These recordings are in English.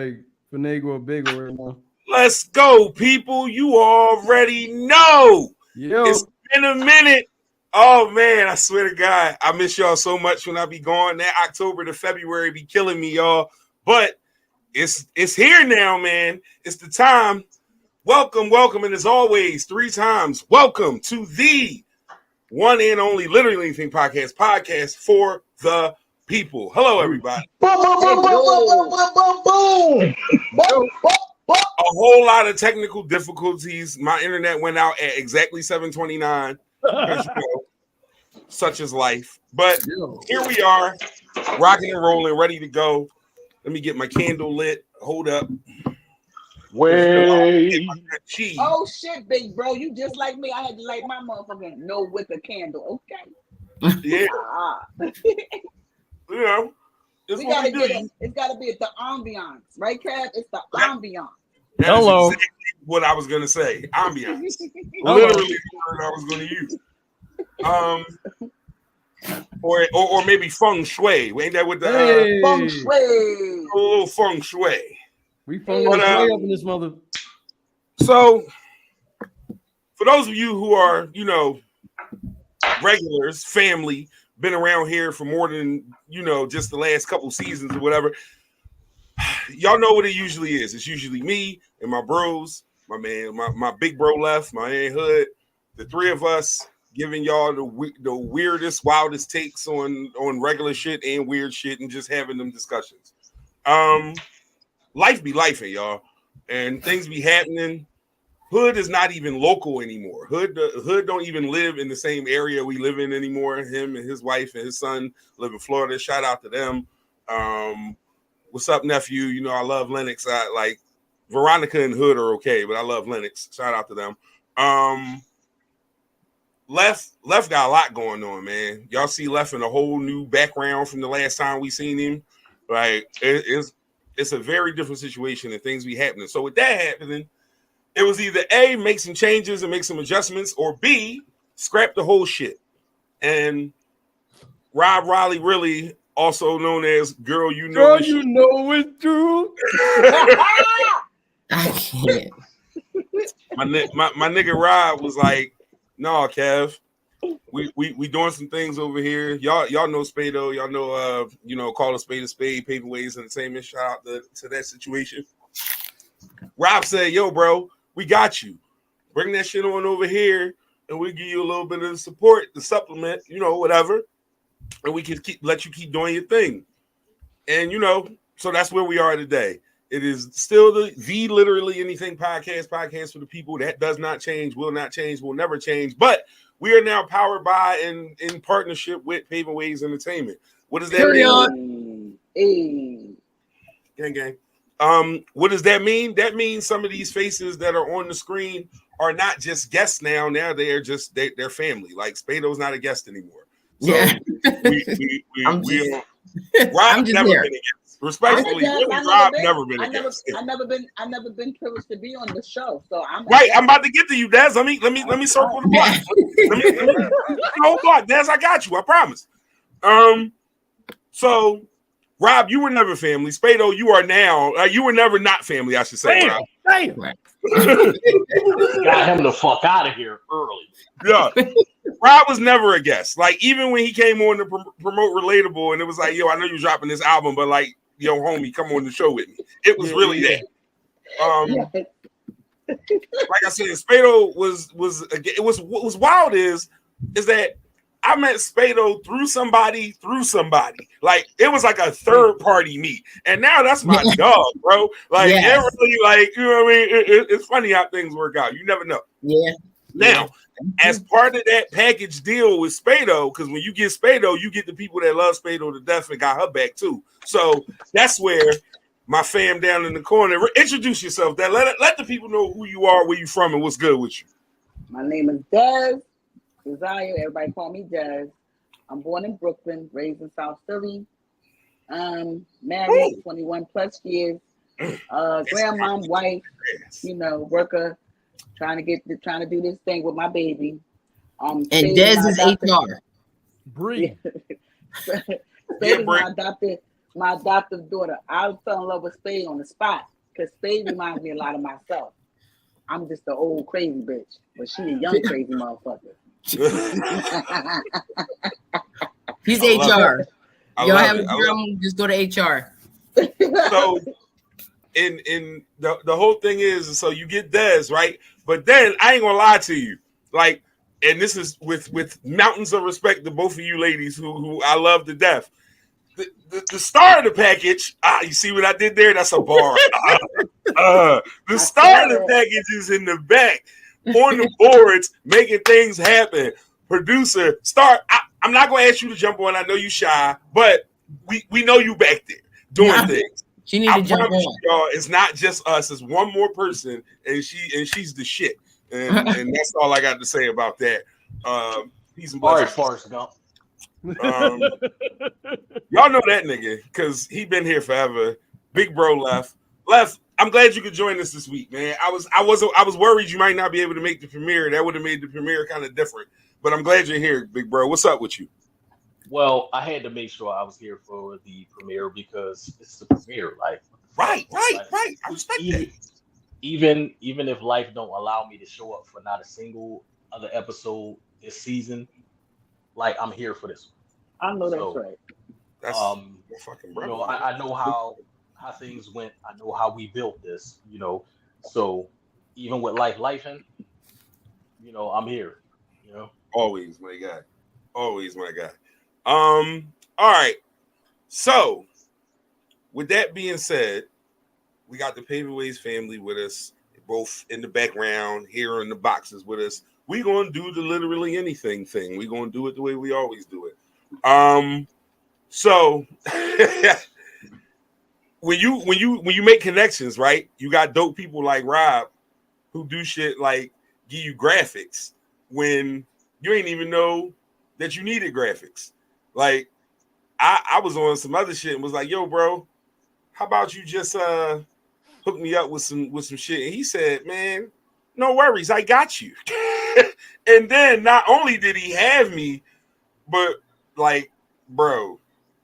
like finagle a bagel right now. Let's go, people. You already know. Yo. It's been a minute. Oh, man, I swear to God, I miss y'all so much when I be gone. That October to February be killing me, y'all. But it's here now, man. It's the time. Welcome, and as always, 3 times, welcome to the one and only Literally Anything podcast for the people. Hello, everybody. A whole lot of technical difficulties. My internet went out at exactly 7:29. Such is life. But here we are, rocking and rolling, ready to go. Let me get my candle lit. Hold up. Wait. Oh shit, big bro. You just like me. I had to light my motherfucking no with a candle. Okay. Yeah. You know, we gotta get it. It's gotta be the ambiance, right, Kev? It's the ambiance. Hello. Exactly what I was gonna say. Ambiance. Literally the word I was gonna use. Or maybe feng shui. Ain't that what the feng shui? A little feng shui. We feng shui up in this mother. So, for those of you who are, regulars, family, been around here for more than just the last couple seasons or whatever, y'all know what it usually is. It's usually me and my bros, my man, my big bro left, my man Hood, the 3 of us giving y'all the weirdest, wildest takes on regular shit and weird shit, and just having them discussions. Life be lifing, y'all, and things be happening. Hood is not even local anymore. Hood don't even live in the same area we live in anymore. Him and his wife and his son live in Florida. Shout out to them. What's up, nephew? I love Lennox. I like Veronica and Hood are okay, but I love Lennox. Shout out to them. Left got a lot going on, man. Y'all see Left in a whole new background from the last time we seen him. Like it's a very different situation and things be happening. So with that happening, it was either A, make some changes and make some adjustments, or B, scrap the whole shit. And Rob Riley, really also known as Girl You Know It's True. I can't. My nigga Rob was like, "No, Kev, we doing some things over here. Y'all know Spado. Y'all know call a spade, Paving Ways Entertainment. Shout out to that situation." Rob said, "Yo, bro, we got you. Bring that shit on over here, and we'll give you a little bit of support, the supplement, whatever, and we can let you keep doing your thing." And so that's where we are today. It is still the Literally Anything podcast for the people. That does not change, will not change, will never change. But we are now powered by and in partnership with Paving Ways Entertainment. What does that mean? Gang. What does that mean? That means some of these faces that are on the screen are not just guests now. Now they are just they're family. Like Spado's not a guest anymore. So yeah. Rob's never been a guest. Respectfully, Rob never been a guest. I've never been privileged to be on the show. So I'm about to get to you, Dez. Let me circle the block. let me whole block, Dez. I got you. I promise. So Rob, you were never family. Spado, you are now. You were never not family, I should say. Rob. Got him the fuck out of here early. Yeah. Rob was never a guest. Like, even when he came on to promote Relatable, and it was like, yo, I know you're dropping this album, but like, yo, homie, come on the show with me. It was really that. Like I said, Spado was what was wild is that I met Spado through somebody. Like, it was like a third party meet. And now that's my dog, bro. Like, everybody, like, you know what I mean? It's funny how things work out. You never know. Yeah. Now, as part of that package deal with Spado, because when you get Spado, you get the people that love Spado to death and got her back too. So that's where my fam down in the corner. Introduce yourself. Let the people know who you are, where you from, and what's good with you. My name is Dez Desire. Everybody call me Dez. I'm born in Brooklyn, raised in South Philly. Married 21 plus years. Grandma, wife, worker. Trying to do this thing with my baby. And Dez is HR. Breathe. Spade is my my adoptive daughter. I fell in love with Spade on the spot because Spade reminds me a lot of myself. I'm just the old crazy bitch, but she a young crazy motherfucker. He's I love HR. I Y'all love have a it. I love problem, just go to HR. So in the whole thing is, so you get Des, right? But then I ain't gonna lie to you, like, and this is with mountains of respect to both of you ladies who I love to death. The star of the package, you see what I did there? That's a bar. The star of the package is in the back on the boards making things happen. Producer, star. I'm not gonna ask you to jump on. I know you shy, but we know you back there doing things. She need I to jump promise on. you, y'all, it's not just us. It's one more person, and she's the shit. And that's all I got to say about that. Peace and All right, blessings. Forrest Gump. Y'all know that nigga because he been here forever. Big bro left. I'm glad you could join us this week, man. I was worried you might not be able to make the premiere. That would have made the premiere kind of different. But I'm glad you're here, big bro. What's up with you? Well, I had to make sure I was here for the premiere because it's the premiere. Like, Right. Like, I respect that. even if life don't allow me to show up for not a single other episode this season, like I'm here for this one. I know that's So, right. That's my fucking You brother. know, I know how things went. I know how we built this. You know, so even with lifing, you know, I'm here. You know, Always, my guy. Always, my guy. All right. So, with that being said, we got the Paperways family with us, both in the background, here in the boxes with us. We gonna do the literally anything thing. We gonna do it the way we always do it. So when you make connections, right? You got dope people like Rob who do shit like give you graphics when you ain't even know that you needed graphics. Like I was on some other shit and was like, yo, bro, how about you just hook me up with some shit? And he said, man, no worries, I got you. And then not only did he have me, but like, bro,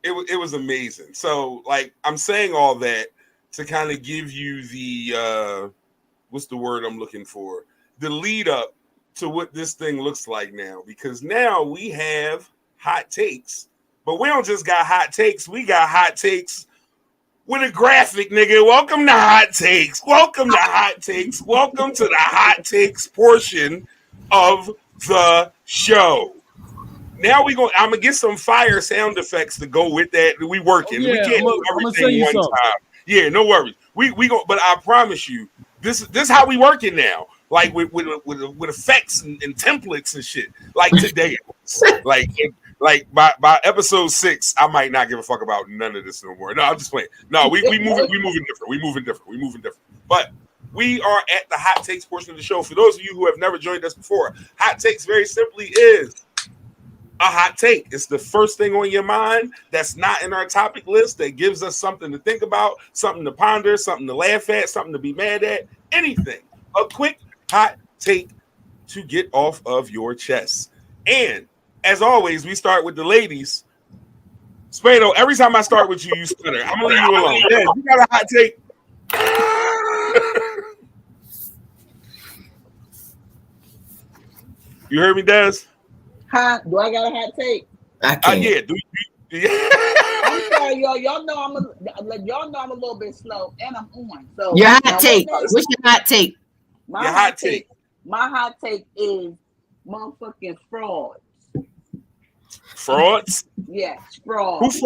it was amazing. So like I'm saying all that to kind of give you the what's the word I'm looking for? The lead up to what this thing looks like now, because now we have hot takes, but we don't just got hot takes, we got hot takes with a graphic, nigga. Welcome to Hot Takes. Welcome to Hot Takes. Welcome to the Hot Takes portion of the show. Now I'm gonna get some fire sound effects to go with that. We working. Yeah, we can't do I'm gonna everything one time. Yeah, no worries. We go, but I promise you, this how we working now. Like with effects and templates and shit. Like today, like by episode 6, I might not give a fuck about none of this no more. No, I'm just playing. No, we moving different. But we are at the Hot Takes portion of the show. For those of you who have never joined us before, Hot Takes very simply is a hot take. It's the first thing on your mind that's not in our topic list that gives us something to think about, something to ponder, something to laugh at, something to be mad at, anything. A quick hot take to get off of your chest. And as always, we start with the ladies. Spado, every time I start with you, you stutter. I'm gonna leave you alone. Yeah, you got a hot take. You heard me, Des? Do I got a hot take? I can't. Yeah. I'm sorry, y'all. Y'all know I'm a little bit slow, and I'm on. So Your hot take. What's your hot take? My Your hot take. My hot take is motherfucking frauds. Frauds? Yes, frauds.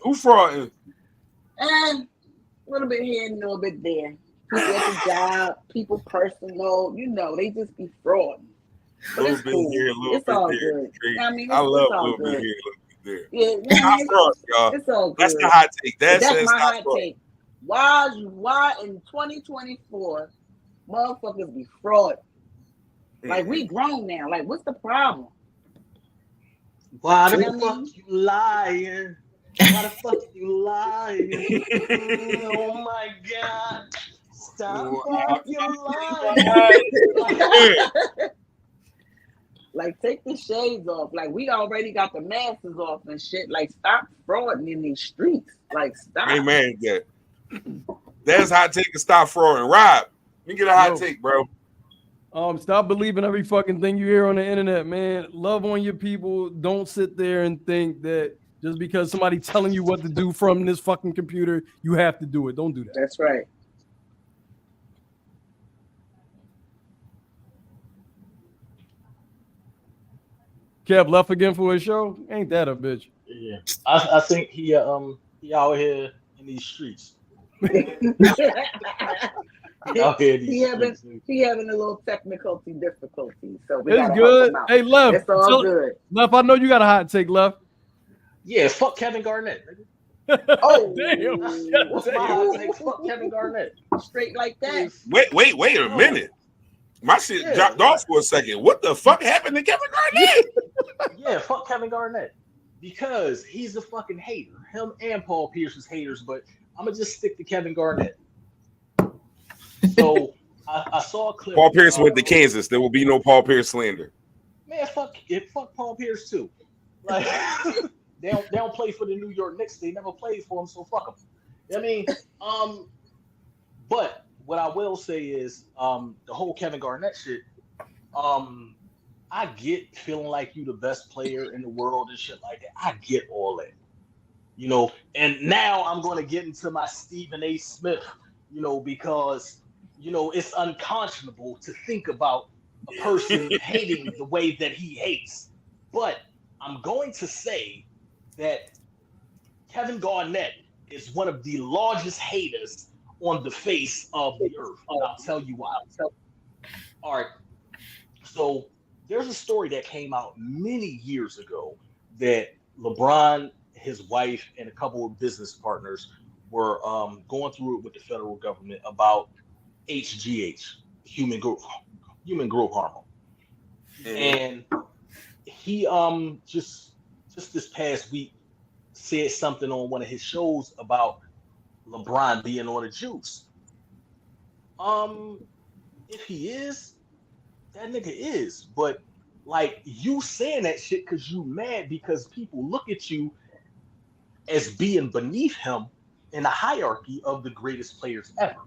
Who frauding? And a little bit here and a little bit there. People at the job, people personal, they just be frauding. A little bit here, a little it's bit all there. good. I love a little bit here, a little bit there. Yeah, y'all. It's all good. That's the hot take. That's my hot take. Why in 2024 motherfuckers be fraud? Like we grown now. Like what's the problem? Why the fuck you lying? Why the fuck you lying? Oh my god! Stop fucking lying! Like, take the shades off. Like, we already got the masks off and shit. Like, stop frauding in these streets. Like, stop. Amen. Yeah. That's hot take to stop frauding. Rob, let me get a hot take, bro. Stop believing every fucking thing you hear on the internet, man. Love on your people. Don't sit there and think that just because somebody's telling you what to do from this fucking computer, you have to do it. Don't do that. That's right. Kev left again for his show. Ain't that a bitch? Yeah, I think he out here in these streets. Out here in these streets. He having a little technical difficulty, so we it's gotta good. help him out. Hey, Left. It's all good. Left, I know you got a hot take, Left. Yeah, fuck Kevin Garnett. Oh, damn! What's my hot take? Fuck Kevin Garnett. Straight like that. Wait a minute. My shit dropped off for a second. What the fuck happened to Kevin Garnett? Yeah, fuck Kevin Garnett. Because he's a fucking hater. Him and Paul Pierce is haters, but I'm gonna just stick to Kevin Garnett. So I saw a clip. Paul Pierce went to Kansas. There will be no Paul Pierce slander. Man, fuck Paul Pierce too. Like they don't play for the New York Knicks. They never played for him, so fuck them. I mean, but what I will say is the whole Kevin Garnett shit. I get feeling like you the best player in the world and shit like that. I get all that, you know. And now I'm going to get into my Stephen A. Smith, you know, because you know it's unconscionable to think about a person hating the way that he hates. But I'm going to say that Kevin Garnett is one of the largest haters on the face of the earth. And I'll tell you why. All right. So there's a story that came out many years ago that LeBron, his wife, and a couple of business partners were going through it with the federal government about HGH, human growth hormone. And he just this past week said something on one of his shows about LeBron being on the juice. If he is, that nigga is. But like you saying that shit because you mad because people look at you as being beneath him in the hierarchy of the greatest players ever.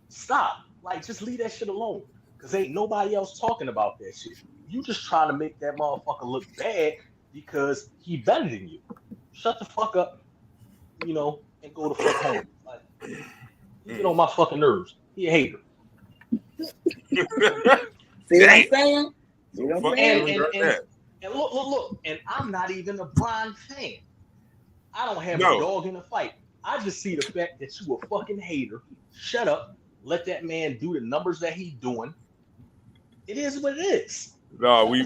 Stop. Like just leave that shit alone. Cause ain't nobody else talking about that shit. You just trying to make that motherfucker look bad because he better than you. Shut the fuck up, you know, and go the fuck home. Like, you get on my fucking nerves. He a hater. See what I'm saying? See what I'm saying? And look, and I'm not even a Bron fan. I don't have a dog in the fight. I just see the fact that you a fucking hater. Shut up. Let that man do the numbers that he's doing. It is what it is. No, we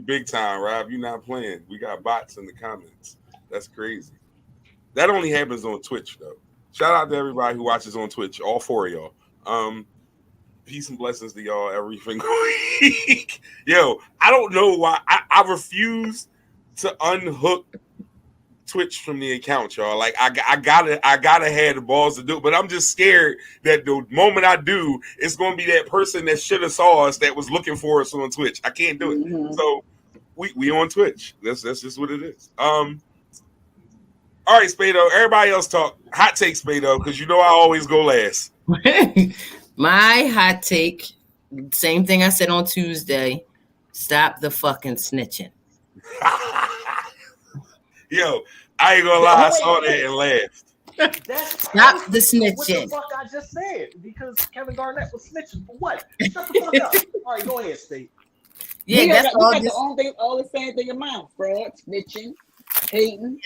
big time, Rob. You're not playing. We got bots in the comments. That's crazy. That only happens on Twitch, though. Shout out to everybody who watches on Twitch, all four of y'all. Peace and blessings to y'all every single week. Yo, I don't know why. I refuse to unhook Twitch from the account, y'all. Like I gotta have the balls to do it, but I'm just scared that the moment I do, it's gonna be that person that should have saw us that was looking for us on Twitch. I can't do it. Mm-hmm. So we on Twitch. That's just what it is. All right, Spado. Everybody else talk. Hot take, Spado, because you know I always go last. My hot take, same thing I said on Tuesday. Stop the fucking snitching. Yo, I ain't gonna lie, I saw that and laughed. Stop the snitching. What the fuck I just said? Because Kevin Garnett was snitching for what? Shut the fuck up. All right, go ahead, State. Yeah, that's all the same thing in mind. Fraud, snitching, hating.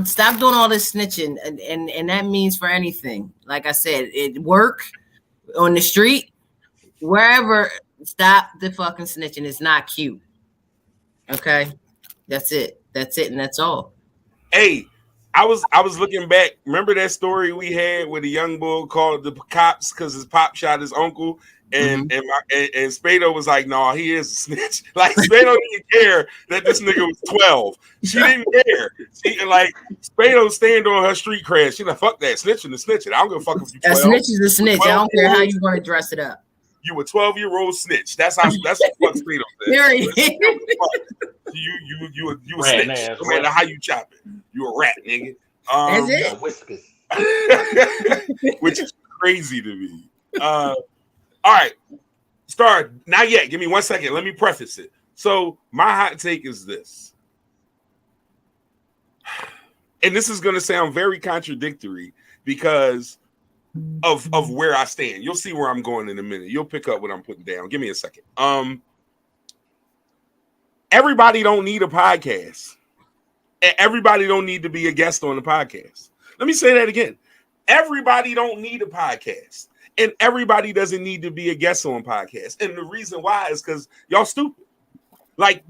Stop doing all this snitching, and that means for anything. Like I said, it work on the street, wherever. Stop the fucking snitching. It's not cute. Okay, that's it, and that's all. Hey, I was looking back. Remember that story we had where the young boy called the cops because his pop shot his uncle, and Spado was like, "No, he is a snitch." Like Spado didn't care that this nigga was 12. She didn't care. She like Spado stand on her street cred. She like, "Fuck that, snitching the snitching. I don't give a fuck if you 12." A snitch is a snitch. I don't care how you want to dress it up. You a 12-year-old snitch. That's what fuck Speedo said. Period. You a Rat snitch. ass, No matter rat. how you chop it, you a rat, nigga. That's it. Got whiskers. Which is crazy to me. All right, Star. Not yet. Give me 1 second. Let me preface it. So my hot take is this, and this is going to sound very contradictory because of where I stand. You'll see where I'm going in a minute. You'll pick up what I'm putting down. Give me a second. Everybody don't need a podcast. Everybody don't need to be a guest on the podcast. Let me say that again. Everybody don't need a podcast. And everybody doesn't need to be a guest on podcast. And the reason why is because y'all stupid. Like,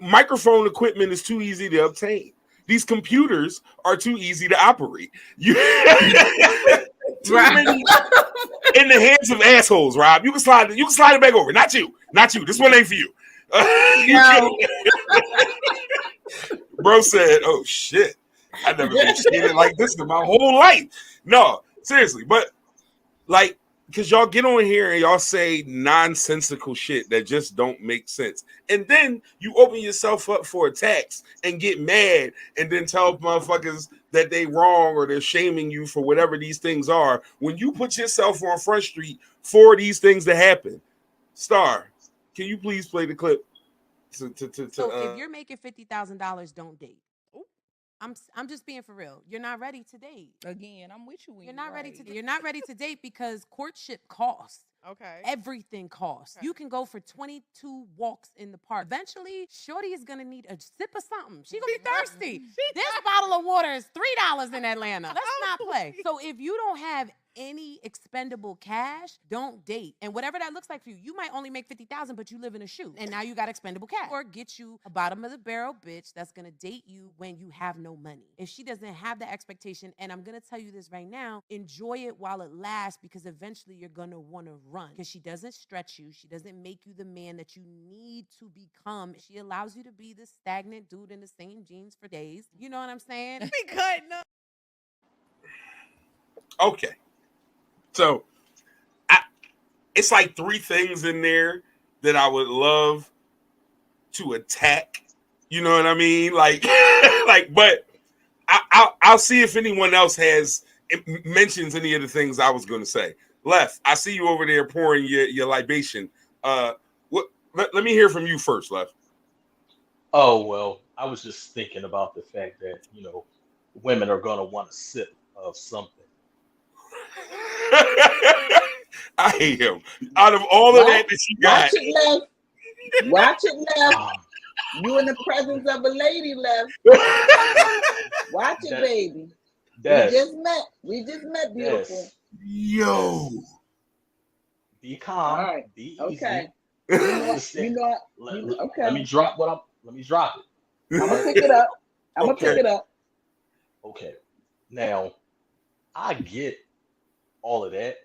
microphone equipment is too easy to obtain. These computers are too easy to operate. Too many in the hands of assholes, Rob. You can slide it back over. Not you. This one ain't for you. No. Bro said, "Oh shit, I've never been treated like this in my whole life." No, seriously, but like, because y'all get on here and y'all say nonsensical shit that just don't make sense, and then you open yourself up for attacks and get mad, and then tell motherfuckers that they wrong or they're shaming you for whatever these things are. When you put yourself on Front Street for these things to happen, Star, can you please play the clip? So if you're making $50,000, don't date. Ooh. I'm just being for real. You're not ready to date. Again, I'm with you. When You're not ready to. You're not ready to date because courtship costs. Okay. Everything costs. Okay. You can go for 22 walks in the park. Eventually, Shorty is gonna need a sip of something. She's gonna be thirsty. This bottle of water is $3 in Atlanta. Let's not play. So if you don't have any expendable cash, don't date. And whatever that looks like for you, you might only make 50,000, but you live in a shoe, and now you got expendable cash. Or get you a bottom of the barrel bitch that's gonna date you when you have no money. If she doesn't have that expectation, and I'm gonna tell you this right now, enjoy it while it lasts, because eventually you're gonna wanna run. Because she doesn't stretch you, she doesn't make you the man that you need to become. She allows you to be this stagnant dude in the same jeans for days. You know what I'm saying? Be cutting up. Okay. So, it's like 3 things in there that I would love to attack. You know what I mean? Like, but I'll see if anyone else mentions any of the things I was going to say. Left, I see you over there pouring your libation. Let me hear from you first, Left. Oh, well, I was just thinking about the fact that, women are going to want a sip of something. I hate him. Out of all of that you got. Watch it left. You in the presence of a lady left. Watch it, baby. We just met, beautiful. Yo. Be calm. All right. Be easy. Okay. Okay. Let me drop it. I'm gonna pick it up. Okay. Now, I get all of that,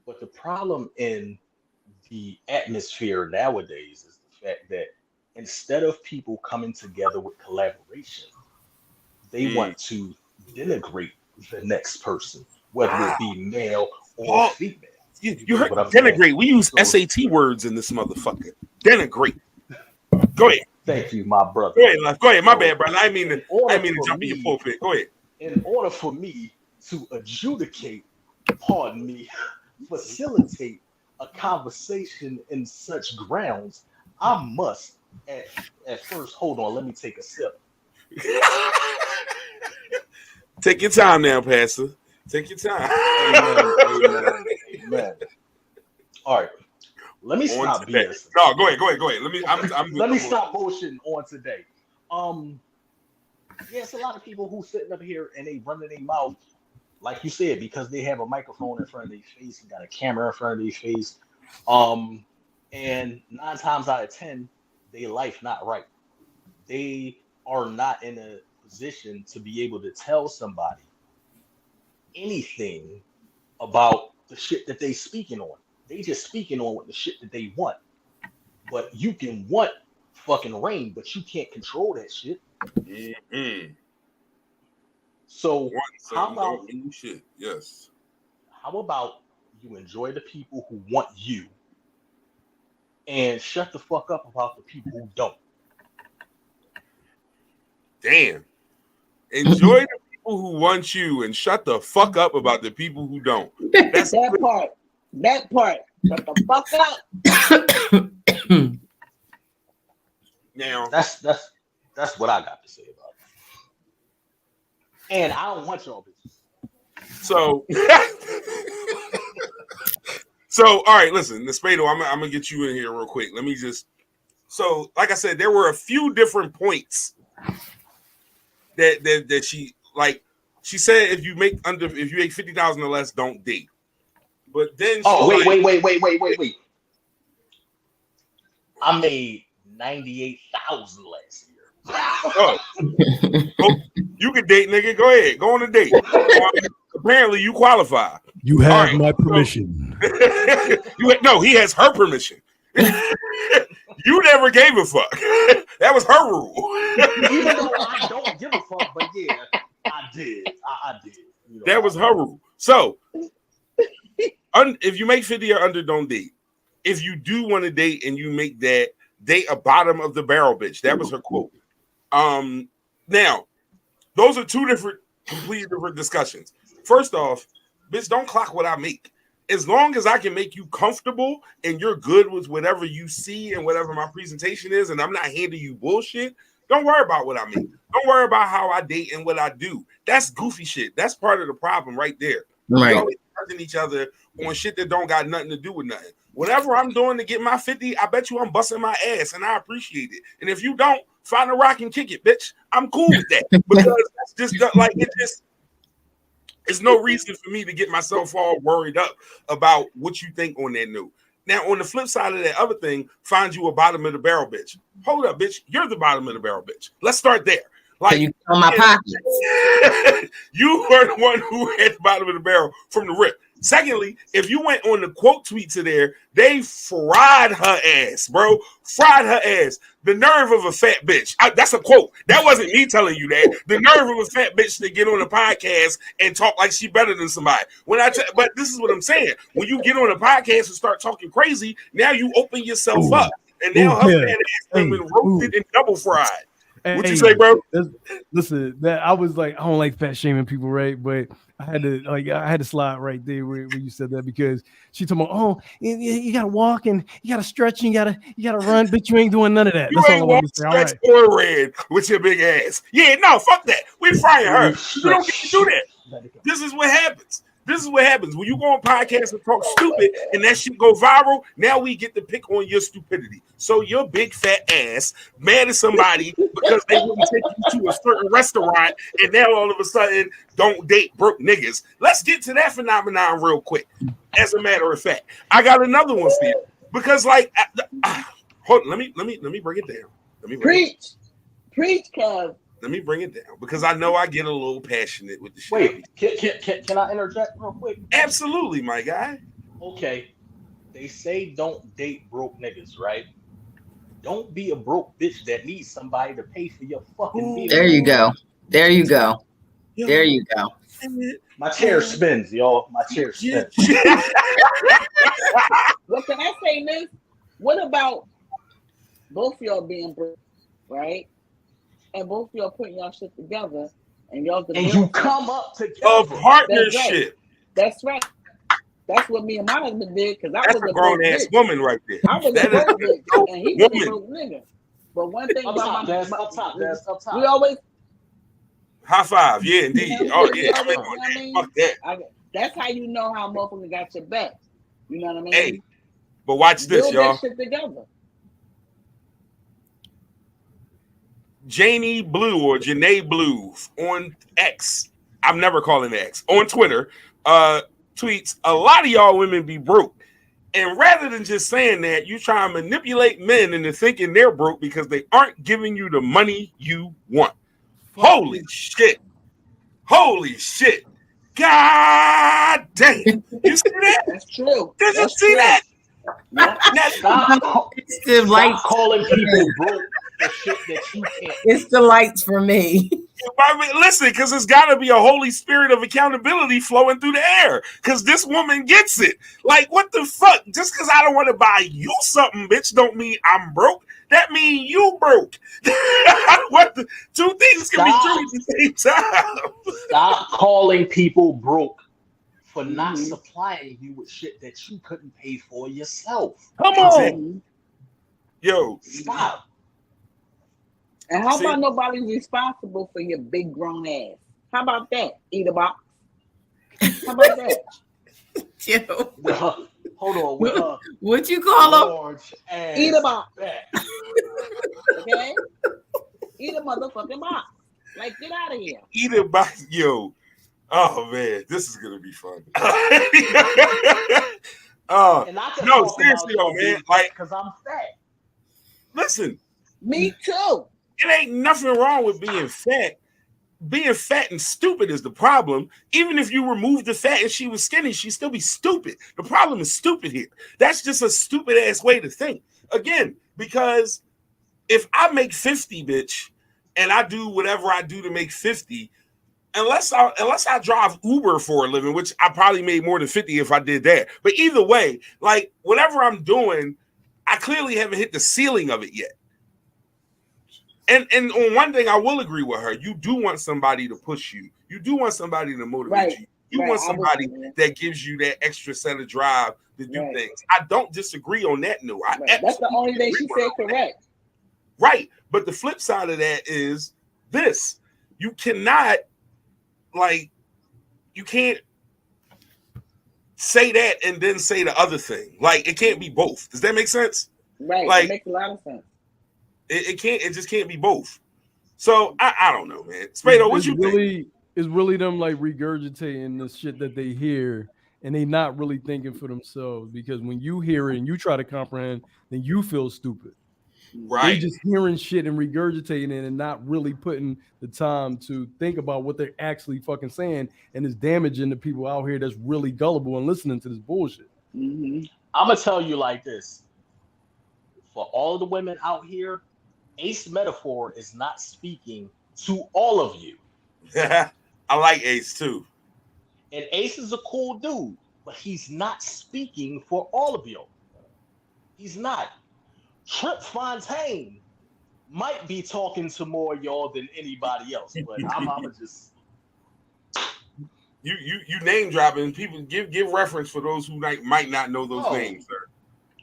but the problem in the atmosphere nowadays is the fact that instead of people coming together with collaboration, they want to denigrate the next person, whether it be male or female. You heard denigrate. We use SAT words in this motherfucker. Denigrate. Go ahead. Thank you, my brother. Go ahead. My bad, brother. I mean to jump in your pulpit. Go ahead. In order for me to adjudicate, pardon me, facilitate a conversation in such grounds, I must at first, hold on, let me take a sip. Take your time now, Pastor. Take your time. Amen. All right. Let me stop being. No, go ahead. Let me stop bullshitting on today. Yes, a lot of people who sitting up here and they running their mouth, like you said, because they have a microphone in front of their face and got a camera in front of their face. And 9 times out of 10, their life not right. They are not in a position to be able to tell somebody anything about the shit that they speaking on. They just speaking on what the shit that they want. But you can want fucking rain, but you can't control that shit. Mm-hmm. So how about shit? Yes. How about you enjoy the people who want you, and shut the fuck up about the people who don't. Damn. Enjoy the people who want you and shut the fuck up about the people who don't. That's that part. That part. Shut the fuck up. Now that's what I got to say about it. And I don't want y'all bitches. So all right, listen, Spado, I'm gonna get you in here real quick. Let me just so like I said, there were a few different points that she like. She said if you make 50,000 or less, don't date. But then wait. I made 98,000 last year. Oh, you can date, nigga. Go ahead, go on a date. Apparently, you qualify. You have my permission. No, he has her permission. You never gave a fuck. That was her rule. Even though I don't give a fuck, but yeah, I did. I did. You know, that was her rule. So, if you make 50 or under, don't date. If you do want to date and you make that, date a bottom of the barrel bitch. That was her quote. Now, those are two completely different discussions. First off, bitch, don't clock what I make. As long as I can make you comfortable and you're good with whatever you see and whatever my presentation is, and I'm not handing you bullshit, don't worry about what I make. Don't worry about how I date and what I do. That's goofy shit. That's part of the problem right there. Right. We always judging each other on shit that don't got nothing to do with nothing. Whatever I'm doing to get my 50, I bet you I'm busting my ass, and I appreciate it. And if you don't, find a rock and kick it, bitch. I'm cool with that. Because that's just like it's no reason for me to get myself all worried up about what you think on that note. Now, on the flip side of that other thing, find you a bottom of the barrel bitch. Hold up, bitch. You're the bottom of the barrel bitch. Let's start there. Like, so you on my pockets. You were the one who had the bottom of the barrel from the rip. Secondly, if you went on the quote tweet to there, they fried her ass, bro. Fried her ass. The nerve of a fat bitch. That's a quote. That wasn't me telling you that. The nerve of a fat bitch to get on a podcast and talk like she better than somebody. But this is what I'm saying. When you get on a podcast and start talking crazy, now you open yourself up. And now her fat ass has been roasted and double fried. What you say, bro? Listen, I was like, I don't like fat shaming people, right? But I had to slide right there where you said that, because she told me, oh, you gotta walk and you gotta stretch and you gotta run, bitch. You ain't doing none of that. You ain't walk, stretch, or red with your big ass. Yeah, no, fuck that. We frying her. You don't get to do that. This is what happens. This is what happens when you go on podcasts and talk stupid and that shit go viral. Now we get to pick on your stupidity. So your big fat ass mad at somebody because they wouldn't take you to a certain restaurant, and now all of a sudden don't date broke niggas. Let's get to that phenomenon real quick. As a matter of fact, I got another one for you, because like, hold on, let me bring it down. Preach, cuz. Let me bring it down, because I know I get a little passionate with the shit. Wait, can I interject real quick? Absolutely, my guy. Okay, they say don't date broke niggas, right? Don't be a broke bitch that needs somebody to pay for your fucking meal. There you go. There you go. There you go. My chair spins, y'all. My chair spins. What can I say, Miss? What about both of y'all being broke, right? And both of y'all putting y'all shit together, and y'all you come up together. A partnership. That's right. That's what me and my husband did, because I was a grown ass woman right there. I was a broke bitch, and he was a broke nigga. But one thing up about top, we always high five, yeah, indeed. Oh yeah, fuck that. That's how you know how motherfucker got your back. You know what I mean? Hey, but watch this, build y'all. that shit together. Janie Blue or Janae Blue on X. I'm never calling X. On Twitter, tweets, a lot of y'all women be broke. And rather than just saying that, you try and manipulate men into thinking they're broke because they aren't giving you the money you want. Holy shit. Holy shit. God damn. You see that? That's true. Did you see that? Stop calling people broke for shit that you can't. It's the lights for me. I mean, listen, because there's got to be a holy spirit of accountability flowing through the air. Because this woman gets it. Like, what the fuck? Just because I don't want to buy you something, bitch, don't mean I'm broke. That means you broke. What the two things can be true at the same time. Stop calling people broke for not supplying you with shit that you couldn't pay for yourself. Come on. Yo. Stop. And how about nobody's responsible for your big grown ass? How about that? Eat a box. How about that? Yo. Hold on. What you call him? Eat a box. Okay? Eat a motherfucking box. Like, get out of here. Eat a box. Yo. Oh, man. This is going to be fun. No, seriously, though, man. Like, because I'm fat. Listen. Me too. It ain't nothing wrong with being fat. Being fat and stupid is the problem. Even if you remove the fat and she was skinny, she'd still be stupid. The problem is stupid here. That's just a stupid ass way to think. Again, because if I make 50, bitch, and I do whatever I do to make 50, unless I drive Uber for a living, which I probably made more than 50 if I did that. But either way, like whatever I'm doing, I clearly haven't hit the ceiling of it yet. And on one thing, I will agree with her. You do want somebody to push you. You do want somebody to motivate you. You want somebody that gives you that extra set of drive to do things. I don't disagree on that note. That's the only thing she said correct. Right. But the flip side of that is this. You cannot, you can't say that and then say the other thing. Like, it can't be both. Does that make sense? Right. Like, it makes a lot of sense. It just can't be both. So I don't know, man. Spado, what you think? It's really them like regurgitating the shit that they hear, and they not really thinking for themselves. Because when you hear it and you try to comprehend, then you feel stupid. Right. They just hearing shit and regurgitating it and not really putting the time to think about what they're actually fucking saying, and it's damaging the people out here that's really gullible and listening to this bullshit. I'm gonna tell you like this: for all the women out here, Ace Metaphor is not speaking to all of you. I like Ace too. And Ace is a cool dude, but he's not speaking for all of you. He's not. Trip Fontaine might be talking to more of y'all than anybody else, but I'm just you name dropping. People give reference for those who might not know those names, sir.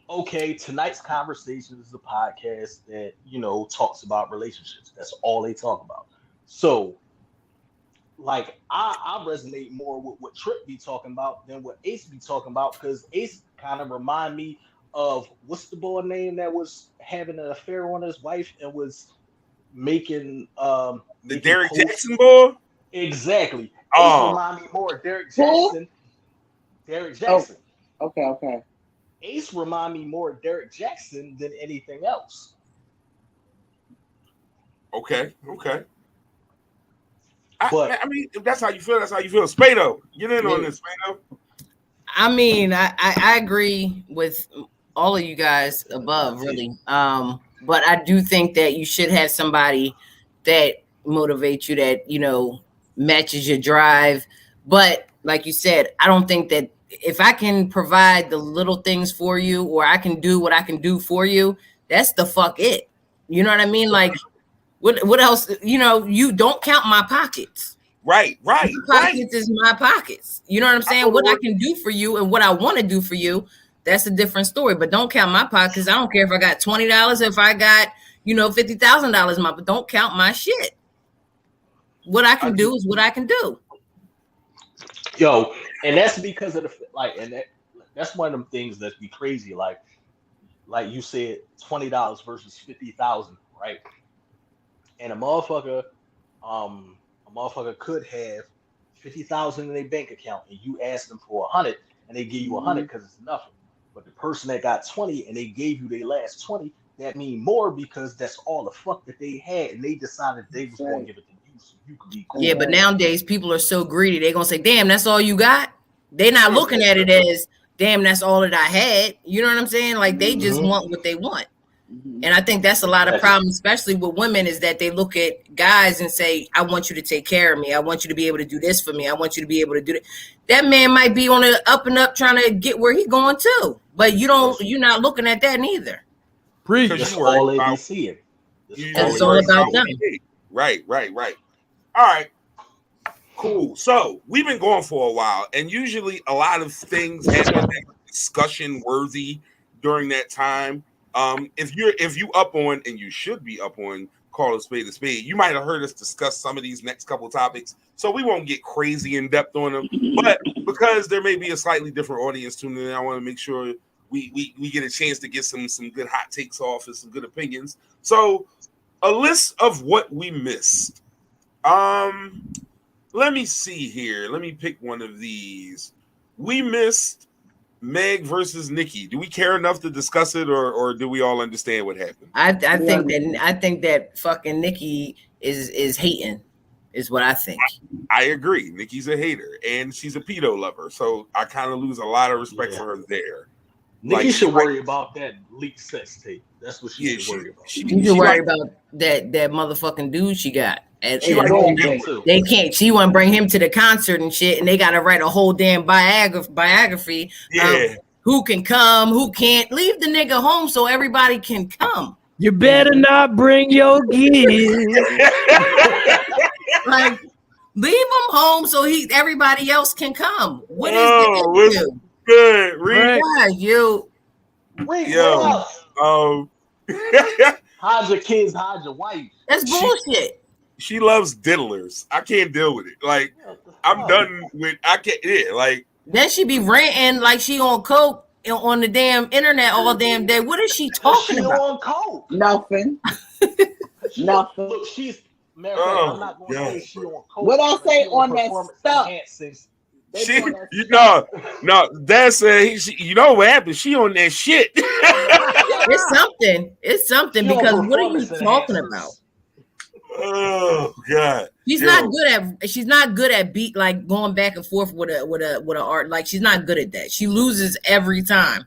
Okay, tonight's conversation is a podcast that, talks about relationships. That's all they talk about. So, like, I resonate more with what Trip be talking about than what Ace be talking about, because Ace kind of remind me of, what's the boy name that was having an affair on his wife and was making the Derek Jackson boy? Exactly. Ace remind me more of Derek Jackson. Derek Jackson. Oh, okay. Ace remind me more of Derek Jackson than anything else. Okay. But I mean, if that's how you feel, that's how you feel. Spado, get in on this, Spado. I mean, I agree with all of you guys above, really. But I do think that you should have somebody that motivates you, that, matches your drive. But like you said, I don't think that if I can provide the little things for you, or I can do what I can do for you, that's the fuck it. You know what I mean? Like, what else? You don't count my pockets. Right. My pockets is my pockets. You know what I'm saying? What I can do for you and what I want to do for you, that's a different story. But don't count my pockets. I don't care if I got $20, if I got, $50,000 but don't count my shit. What I can do is what I can do. Yo, and that's because of that's one of them things that be crazy. Like you said, $20 versus 50,000, right? And a motherfucker could have 50,000 in their bank account, and you ask them for 100, and they give you 100 because it's nothing. But the person that got 20 and they gave you their last 20, that mean more because that's all the fuck that they had, and they decided they was going to give it to you so you could be cool. Yeah, but nowadays people are so greedy. They're gonna say, "Damn, that's all you got." They're not looking at it as, "Damn, that's all that I had." You know what I'm saying? Like, they just want what they want. And I think that's a lot of problems, especially with women, is that they look at guys and say, I want you to take care of me. I want you to be able to do this for me. I want you to be able to do that. That man might be on the up and up trying to get where he going too. But you're not looking at that neither. Preach. That's all they be seeing. It's all about them. Right. All right. Cool. So we've been going for a while, and usually a lot of things have been discussion worthy during that time. If you up on, and you should be up on, Call a Spade, you might have heard us discuss some of these next couple topics, so we won't get crazy in depth on them. But because there may be a slightly different audience tuning in, I want to make sure we get a chance to get some good hot takes off and some good opinions. So a list of what we missed. Let me see here. Let me pick one of these. We missed Meg versus Nikki. Do we care enough to discuss it, or do we all understand what happened? I think that fucking Nikki is hating, is what I think. I agree. Nikki's a hater, and she's a pedo lover, so I kind of lose a lot of respect for her there. Nikki should worry about that leaked sex tape. That's what she should worry about. She should worry about that motherfucking dude she got. And they can't. She want to bring him to the concert and shit, and they got to write a whole damn biography. Yeah. Who can come? Who can't? Leave the nigga home so everybody can come. You better not bring your kids. Like, leave him home so everybody else can come. What is the good? Read. Yeah, you. Yo. Hide your kids, hide your wife. That's bullshit. She loves diddlers. I can't deal with it. Like, I'm done with. I can't. Yeah, like. Then she be ranting like she on coke on the damn internet all damn day. What is she talking about? On coke. Nothing. Nothing. Look, she's. I'm not going to say she on coke. What I say on that stuff? Dad said you know what happened? She on that shit. It's something because what are you talking about? Oh God. She's not good at beat, like going back and forth with a art. Like, she's not good at that. She loses every time.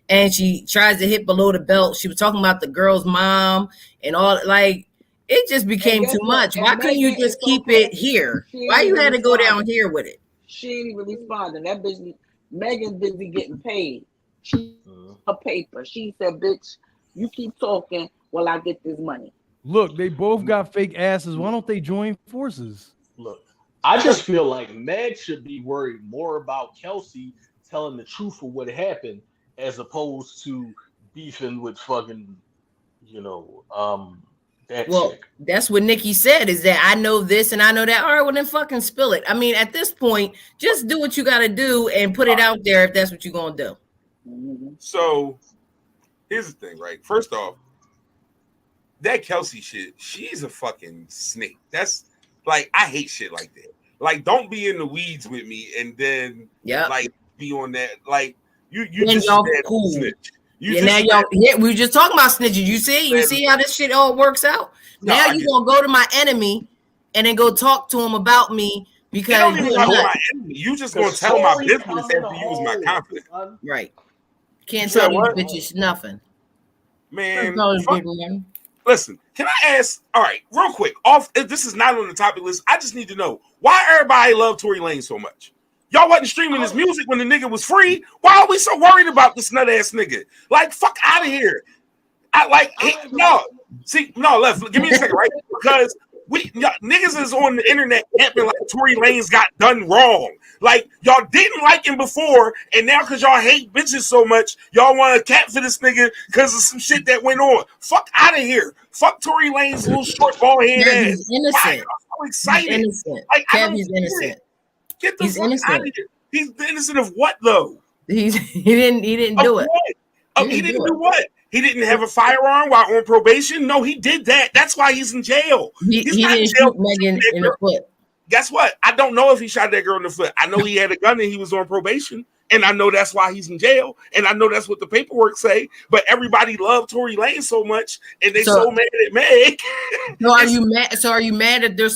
And she tries to hit below the belt. She was talking about the girl's mom and all, like, it just became too much. Why couldn't you just keep it here? Why you had to go down here with it? She ain't even responding. That bitch, Megan's busy getting paid. Her paper. She said, bitch, you keep talking while I get this money. Look, they both got fake asses. Why don't they join forces? Look, I just feel like Meg should be worried more about Kelsey telling the truth of what happened as opposed to beefing with fucking, that chick. That's what Nikki said, is that I know this and I know that. All right, well then fucking spill it. I mean, at this point, just do what you got to do and put it out there if that's what you're going to do. So here's the thing, right? First off, that Kelsey shit, she's a fucking snake. That's like, I hate shit like that. Like, don't be in the weeds with me and then like be on that. Like, you just cool. snitch. We were just talking about snitching. You see how this shit all works out? Now you gonna go to my enemy and then go talk to him about me because you just gonna tell my business after you was my confidant. Right. Can't tell these bitches nothing. Man, listen, can I ask, all right, real quick, this is not on the topic list. I just need to know why everybody love Tory Lanez so much. Y'all wasn't streaming his music when the nigga was free. Why are we so worried about this nut ass nigga? Like, fuck out of here. Give me a second, right? Because niggas is on the internet camping like Tory Lanez got done wrong. Like, y'all didn't like him before, and now because y'all hate bitches so much, y'all want to cap for this nigga because of some shit that went on. Fuck out of here. Fuck Tory Lanez, little short bald head ass. He's innocent. I'm excited. He's innocent. He's innocent. Get the fuck out of here. He's innocent of what though? He didn't do it. He didn't do what? He didn't have a firearm while on probation? No, he did that. That's why he's in jail. He didn't shoot Megan in the foot. Guess what? I don't know if he shot that girl in the foot. I know he had a gun and he was on probation. And I know that's why he's in jail. And I know that's what the paperwork say. But everybody loved Tory Lanez so much, and they so mad at Meg. So are you mad? So are you mad that they're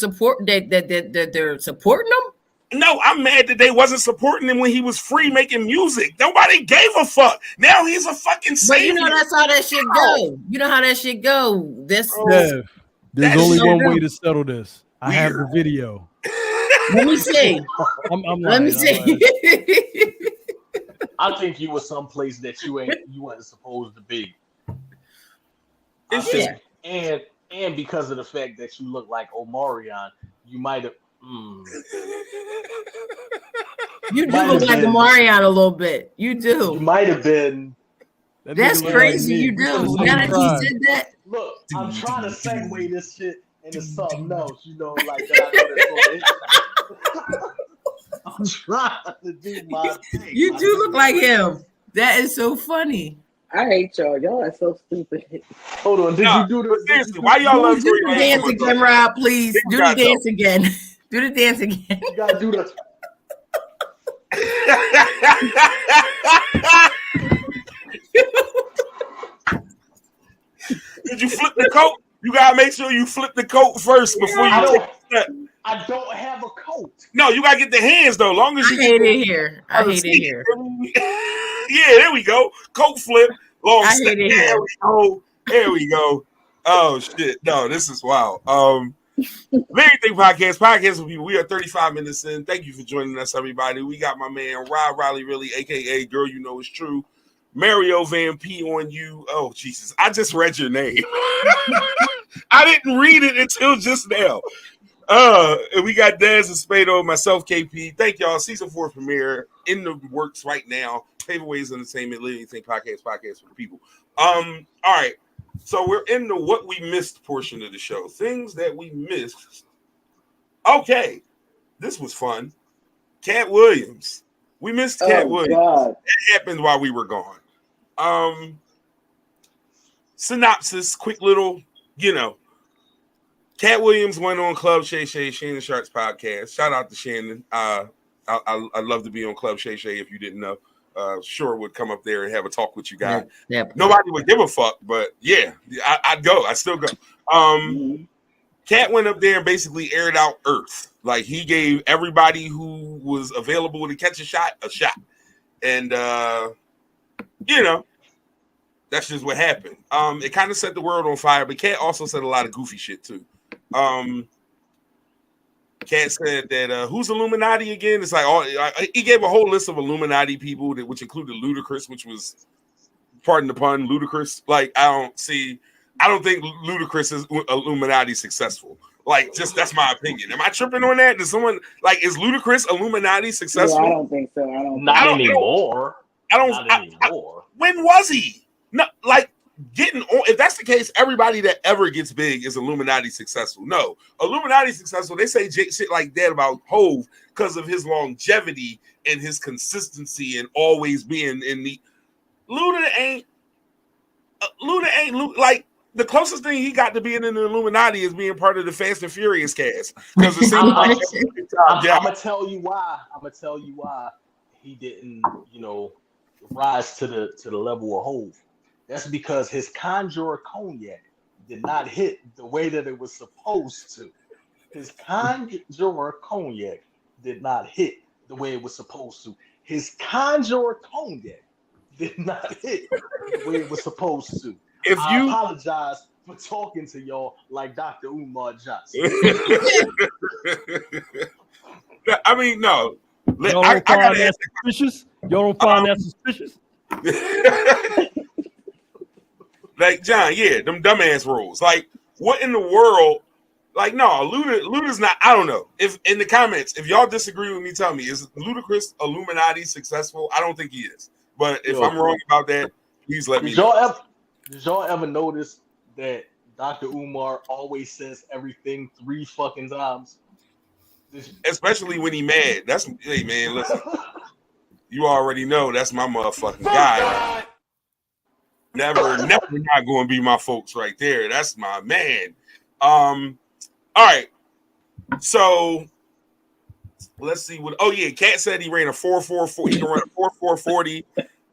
they're supporting him? No, I'm mad that they wasn't supporting him when he was free making music. Nobody gave a fuck. Now he's a fucking savior. But you know that's how that shit go. You know how that shit go. This Dev, there's That's only so one way to settle this. I have the weird. video. let me see. I'm Let me lying, I'm lying. see. I think you were someplace that you wasn't supposed to be. I It's think- just- and because of the fact that you look like Omarion, you might have. You do Might look have like been. Omarion a little bit. You You do. might have been. That That's nigga look crazy. like me. You do. Could've Now that tried. you said that, Look, I'm trying to segue this shit into something else. You know, like that. I know that's gonna hit. I'm trying to do my thing. you do look like him. That is so funny. I hate y'all. Y'all are so stupid. Hold on. Did Nah, you do but the? seriously, why y'all love Do Tory the Lanez dance so much? again, Rob, please. People Do the gotta know. dance again. Do the dance again. You gotta do the. Did you flip the coat? You gotta make sure you flip the coat first before I you take don't. the step. I don't have a coat. No, you gotta get the hands though. Long as I you hate get it here. I hate it here. Yeah, there we go. Coat flip. Long I step. hate it There here. we go. There we go. Oh shit. No, this is wild. Everything podcast with people. We are 35 minutes in. Thank you for joining us, everybody. We got my man Rob Riley, really, aka Girl You Know It's True. Mario Van P on you. Oh Jesus, I just read your name. I didn't read it until just now. And we got Dez and Spado, myself, KP. Thank y'all. Season 4 premiere in the works right now. Paperways Entertainment, Living Thing podcast for the people. All right. So we're in the what we missed portion of the show. Things that we missed. Okay. This was fun. Cat Williams. We missed Cat Williams. God. It happened while we were gone. Synopsis, quick little, Cat Williams went on Club Shay Shay, Shannon Sharp's podcast. Shout out to Shannon. I'd love to be on Club Shay Shay if you didn't know. Sure would come up there and have a talk with you guys. Yeah. Nobody would give a fuck, but yeah, I'd go. I'd still go. Cat went up there and basically aired out Earth. Like he gave everybody who was available to catch a shot. And that's just what happened. It kind of set the world on fire, but Cat also said a lot of goofy shit too. Cat said that who's Illuminati again? It's like he gave a whole list of Illuminati people which included Ludacris, which was, pardon the pun, ludicrous. Like I don't think Ludacris is Illuminati successful. Like, just that's my opinion. Am I tripping on that? Does someone is Ludacris Illuminati successful? Yeah, I don't think so. Not anymore. Not anymore. When was he? No, like getting on. If that's the case, everybody that ever gets big is Illuminati successful. No, Illuminati successful. They say shit like that about Hove because of his longevity and his consistency and always being in the. Luda ain't like. The closest thing he got to being in the Illuminati is being part of the Fast and Furious cast. Because it seems like I'm gonna tell you why. He didn't, rise to the level of Hove. That's because his Conjurer Cognac did not hit the way that it was supposed to. His Conjurer Cognac did not hit the way it was supposed to. His Conjurer Cognac did not hit the way it was supposed to. I apologize for talking to y'all like Dr. Umar Johnson. I mean, no. Y'all don't find that suspicious? Y'all don't find that suspicious? Like, John, yeah, them dumbass rules. Like, what in the world? Like, no, Luda's not. I don't know. If in the comments, if y'all disagree with me, tell me, is Ludacris Illuminati successful? I don't think he is. But if I'm wrong about that, please let me know. Did y'all ever notice that Dr. Umar always says everything 3 fucking times? Especially when he mad. Hey man, listen. You already know that's my motherfucking guy. Never not going to be my folks right there. That's my man. All right. So let's see what. Oh yeah, Cat said he ran a 4.44. He can run a 4.440.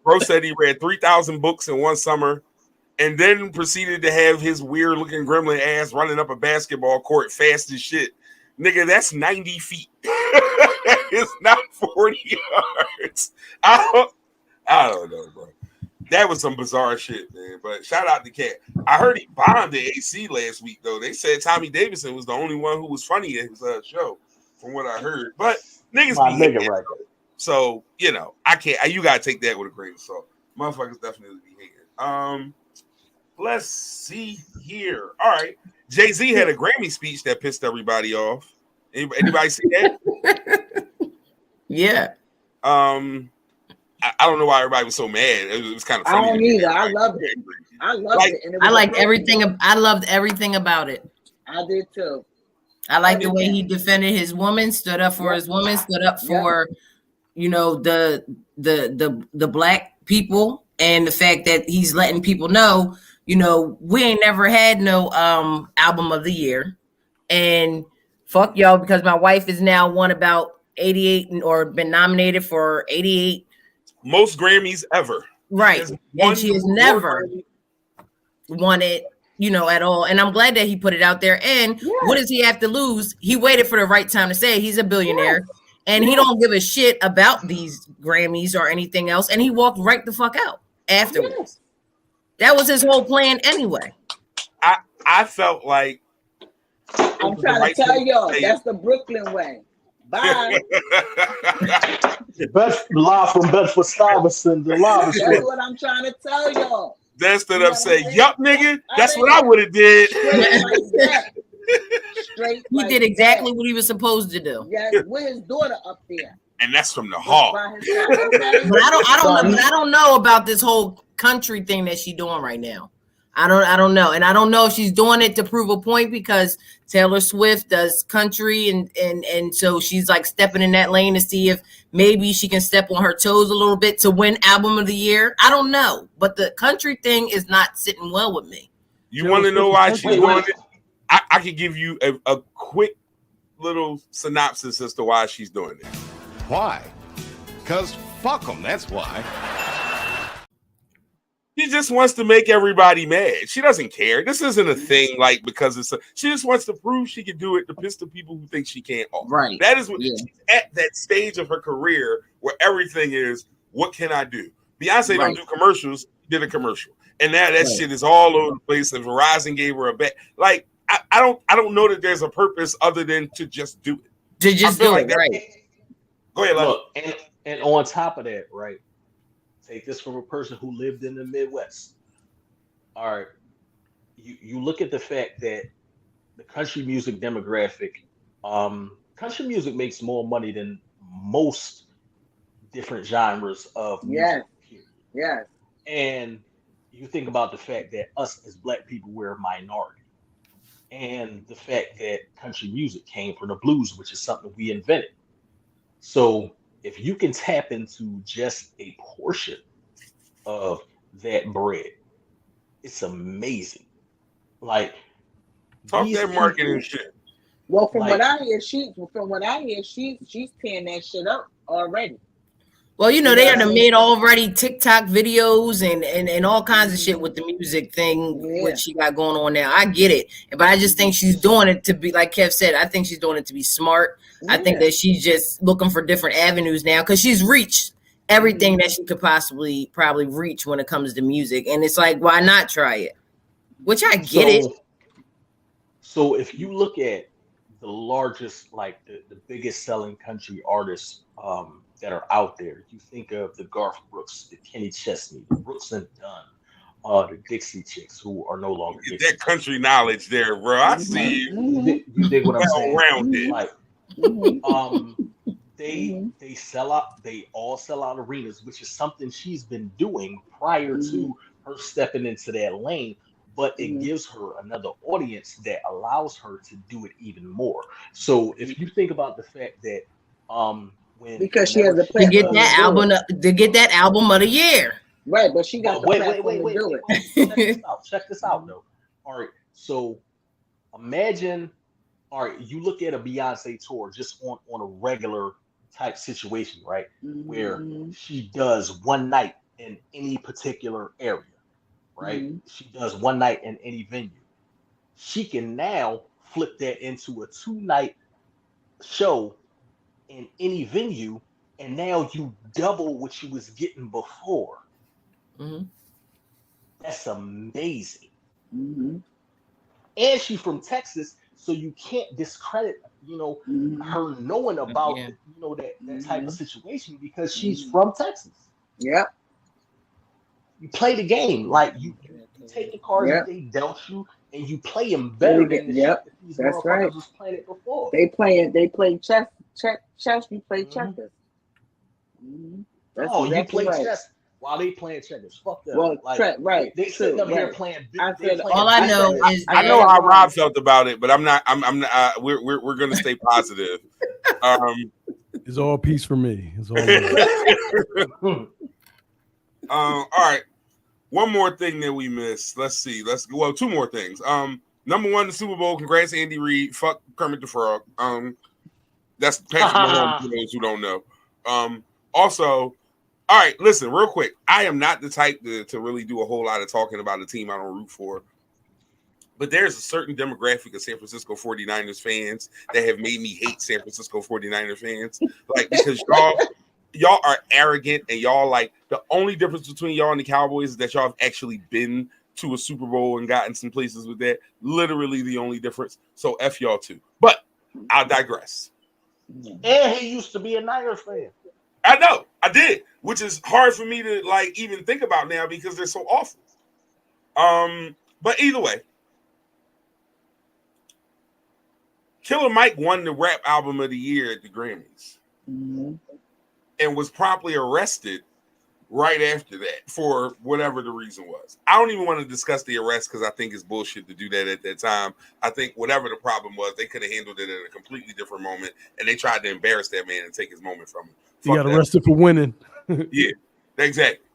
Bro said he read 3,000 books in one summer. And then proceeded to have his weird looking gremlin ass running up a basketball court fast as shit. Nigga, that's 90 feet. It's not 40 yards. I don't know, bro. That was some bizarre shit, man. But shout out to Cat. I heard he bombed the AC last week, though. They said Tommy Davidson was the only one who was funny at his show, from what I heard. But niggas My be nigga hating, right so you know, I can't. You gotta take that with a grain of salt. Motherfuckers definitely be hating. Let's see here. All right, Jay-Z had a Grammy speech that pissed everybody off. Anybody see that? Yeah. I don't know why everybody was so mad. It was kind of funny. I don't either. I loved it. I loved it. And it was I liked everything. I loved everything about it. I did too. I liked the way he defended his woman, stood up for his woman, stood up for, you know, the black people, and the fact that he's letting people know, you know, we ain't never had no album of the year, and fuck y'all, because my wife is now won about 88 or been nominated for 88 most Grammys ever. Right. And she has never won it, you know, at all. And I'm glad that he put it out there. And what does he have to lose? He waited for the right time to say it. He's a billionaire and he don't give a shit about these Grammys or anything else. And he walked right the fuck out afterwards. That was his whole plan anyway. I felt like I'm trying to tell y'all, that's the Brooklyn way. Bye. Best live from Bedford-Stuyvesant, the live. That's what I'm trying to tell y'all. Then stood up, say, "Yup, nigga, that's what I would have did." Straight he did exactly what he was supposed to do. Yes, with his daughter up there. And that's from the heart. But I don't know about this whole country thing that she's doing right now. I don't know. And I don't know if she's doing it to prove a point, because Taylor Swift does country and so she's like stepping in that lane to see if maybe she can step on her toes a little bit to win album of the year. I don't know, but the country thing is not sitting well with me. You want to know why she's doing it? I could give you a quick little synopsis as to why she's doing it. Why? Because fuck them, that's why. She just wants to make everybody mad. She doesn't care. This isn't a thing like because she just wants to prove she can do it to piss the people who think she can't off. Right. That is what she's at that stage of her career where everything is, what can I do? Beyonce don't do commercials, did a commercial. And now that shit is all over the place, and Verizon gave her a bet. Like, I don't know that there's a purpose other than to just do it. To just do it, right. Go ahead, Look, and on top of that, right? Take this from a person who lived in the Midwest. All right, you look at the fact that the country music demographic, country music makes more money than most different genres of music. Yes. And you think about the fact that us as Black people, we're a minority, and the fact that country music came from the blues, which is something we invented. So if you can tap into just a portion of that bread, it's amazing. Like, talk that marketing shit. Well, from what I hear, she's tearing that shit up already. Well, you know, they are made already TikTok videos and all kinds of shit with the music thing, what she got going on now. I get it. But I just think she's doing it to be, like Kev said, I think she's doing it to be smart. I think that she's just looking for different avenues now, because she's reached everything that she could probably reach when it comes to music. And it's like, why not try it? Which I get it. So if you look at the largest, like the biggest selling country artists, that are out there, you think of the Garth Brooks, the Kenny Chesney, the Brooks and Dunn, the Dixie Chicks, who are no longer Get that country knowledge there, bro. I see you. You dig what I'm saying? Rounded. Like, they sell out. They all sell out arenas, which is something she's been doing prior to her stepping into that lane. But it gives her another audience that allows her to do it even more. So if you think about the fact that because she has a to get that album of the year, right? But she got wait. Check this out though. All right, so imagine, all right, you look at a Beyonce tour just on a regular type situation, right? Where she does one night in any particular area, right? She does one night in any venue. She can now flip that into a 2-night show in any venue, and now you double what you was getting before. Mm-hmm. That's amazing. Mm-hmm. And she's from Texas, so you can't discredit, her knowing about Yeah. that type of situation because she's from Texas. Yep. You play the game like you take the cards Yep. that they dealt you, and you play them better than the Yep. shit that these That's motherfuckers right. was playing it before. They play chess. You play Mhm. checkers. Mm-hmm. That's Oh, exactly you play right. chess while they playing checkers. Fuck them. Well, like, right. They sitting up true, here right. playing. I They said playing All I big know checkers. is I that know how Rob felt about it, but I'm not. We're gonna stay positive. It's all peace for me. It's all love. All right. One more thing that we missed. Let's see. Well, two more things. Number one, the Super Bowl. Congrats, Andy Reid. Fuck Kermit the Frog. That's Patrick Mahomes for those who don't know. Also, all right, listen, real quick. I am not the type to really do a whole lot of talking about a team I don't root for. But there's a certain demographic of San Francisco 49ers fans that have made me hate San Francisco 49ers fans. Like, because y'all are arrogant, and y'all, like, the only difference between y'all and the Cowboys is that y'all have actually been to a Super Bowl and gotten some places with that. Literally the only difference. So F y'all too. But I'll digress. And he used to be a Niners fan. I know, I did, which is hard for me to like even think about now because they're so awful. But either way, Killer Mike won the rap album of the year at the Grammys and was promptly arrested right after that for whatever the reason was. I don't even want to discuss the arrest because I think it's bullshit to do that at that time. I think whatever the problem was, they could have handled it at a completely different moment, and they tried to embarrass that man and take his moment from him. He got arrested for winning. Yeah, exactly.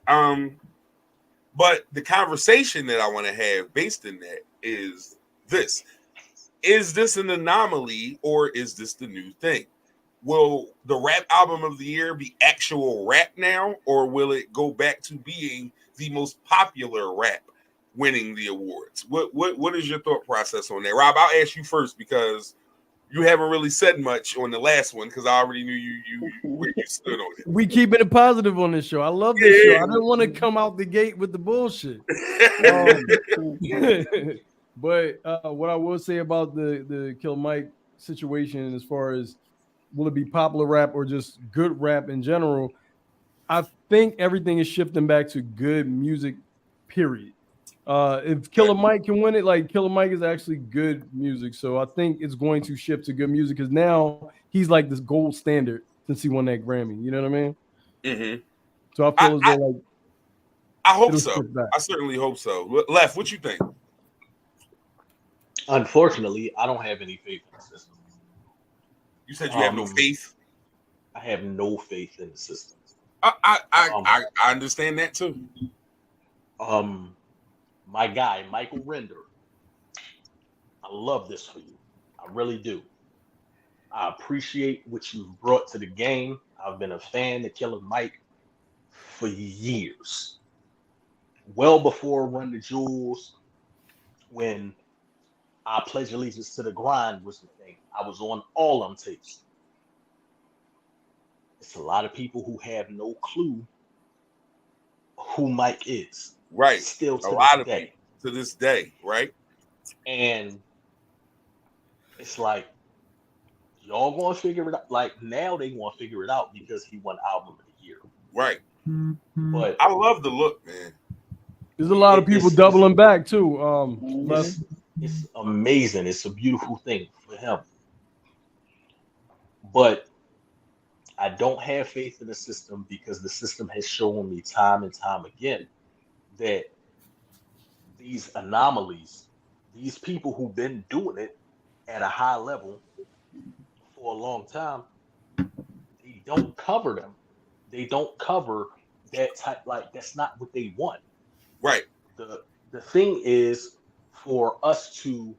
But the conversation that I want to have based in that is this. Is this an anomaly or is this the new thing? Will the rap album of the year be actual rap now, or will it go back to being the most popular rap winning the awards? What is your thought process on that? Rob, I'll ask you first because you haven't really said much on the last one because I already knew you where you stood on it. We keeping it positive on this show. I love this show. I didn't want to come out the gate with the bullshit. But what I will say about the Kill Mike situation, as far as will it be popular rap or just good rap in general, I think everything is shifting back to good music, period. If Killer Mike can win it, like Killer Mike is actually good music. So I think it's going to shift to good music because now he's like this gold standard since he won that Grammy. You know what I mean? Mm-hmm. So I feel as though like I hope so. I certainly hope so. Left, what you think? Unfortunately, I don't have any faith in the system. You said you have no faith? I have no faith in the system. I understand that too. My guy, Michael Render, I love this for you. I really do. I appreciate what you've brought to the game. I've been a fan of Killer Mike for years. Well before Run the Jewels, when I Pledge Allegiance to the Grind was the thing. I was on all them tapes. It's a lot of people who have no clue who Mike is. Right. Still to a lot of day. people to this day, right? And it's like, y'all gonna figure it out. Like, now they want to figure it out because he won Album of the Year. Right. But I love the look, man. There's a lot of people doubling back too. It's amazing. It's a beautiful thing for him. But I don't have faith in the system because the system has shown me time and time again that these anomalies, these people who've been doing it at a high level for a long time, they don't cover them. They don't cover that type. Like, that's not what they want. Right. The thing is for us to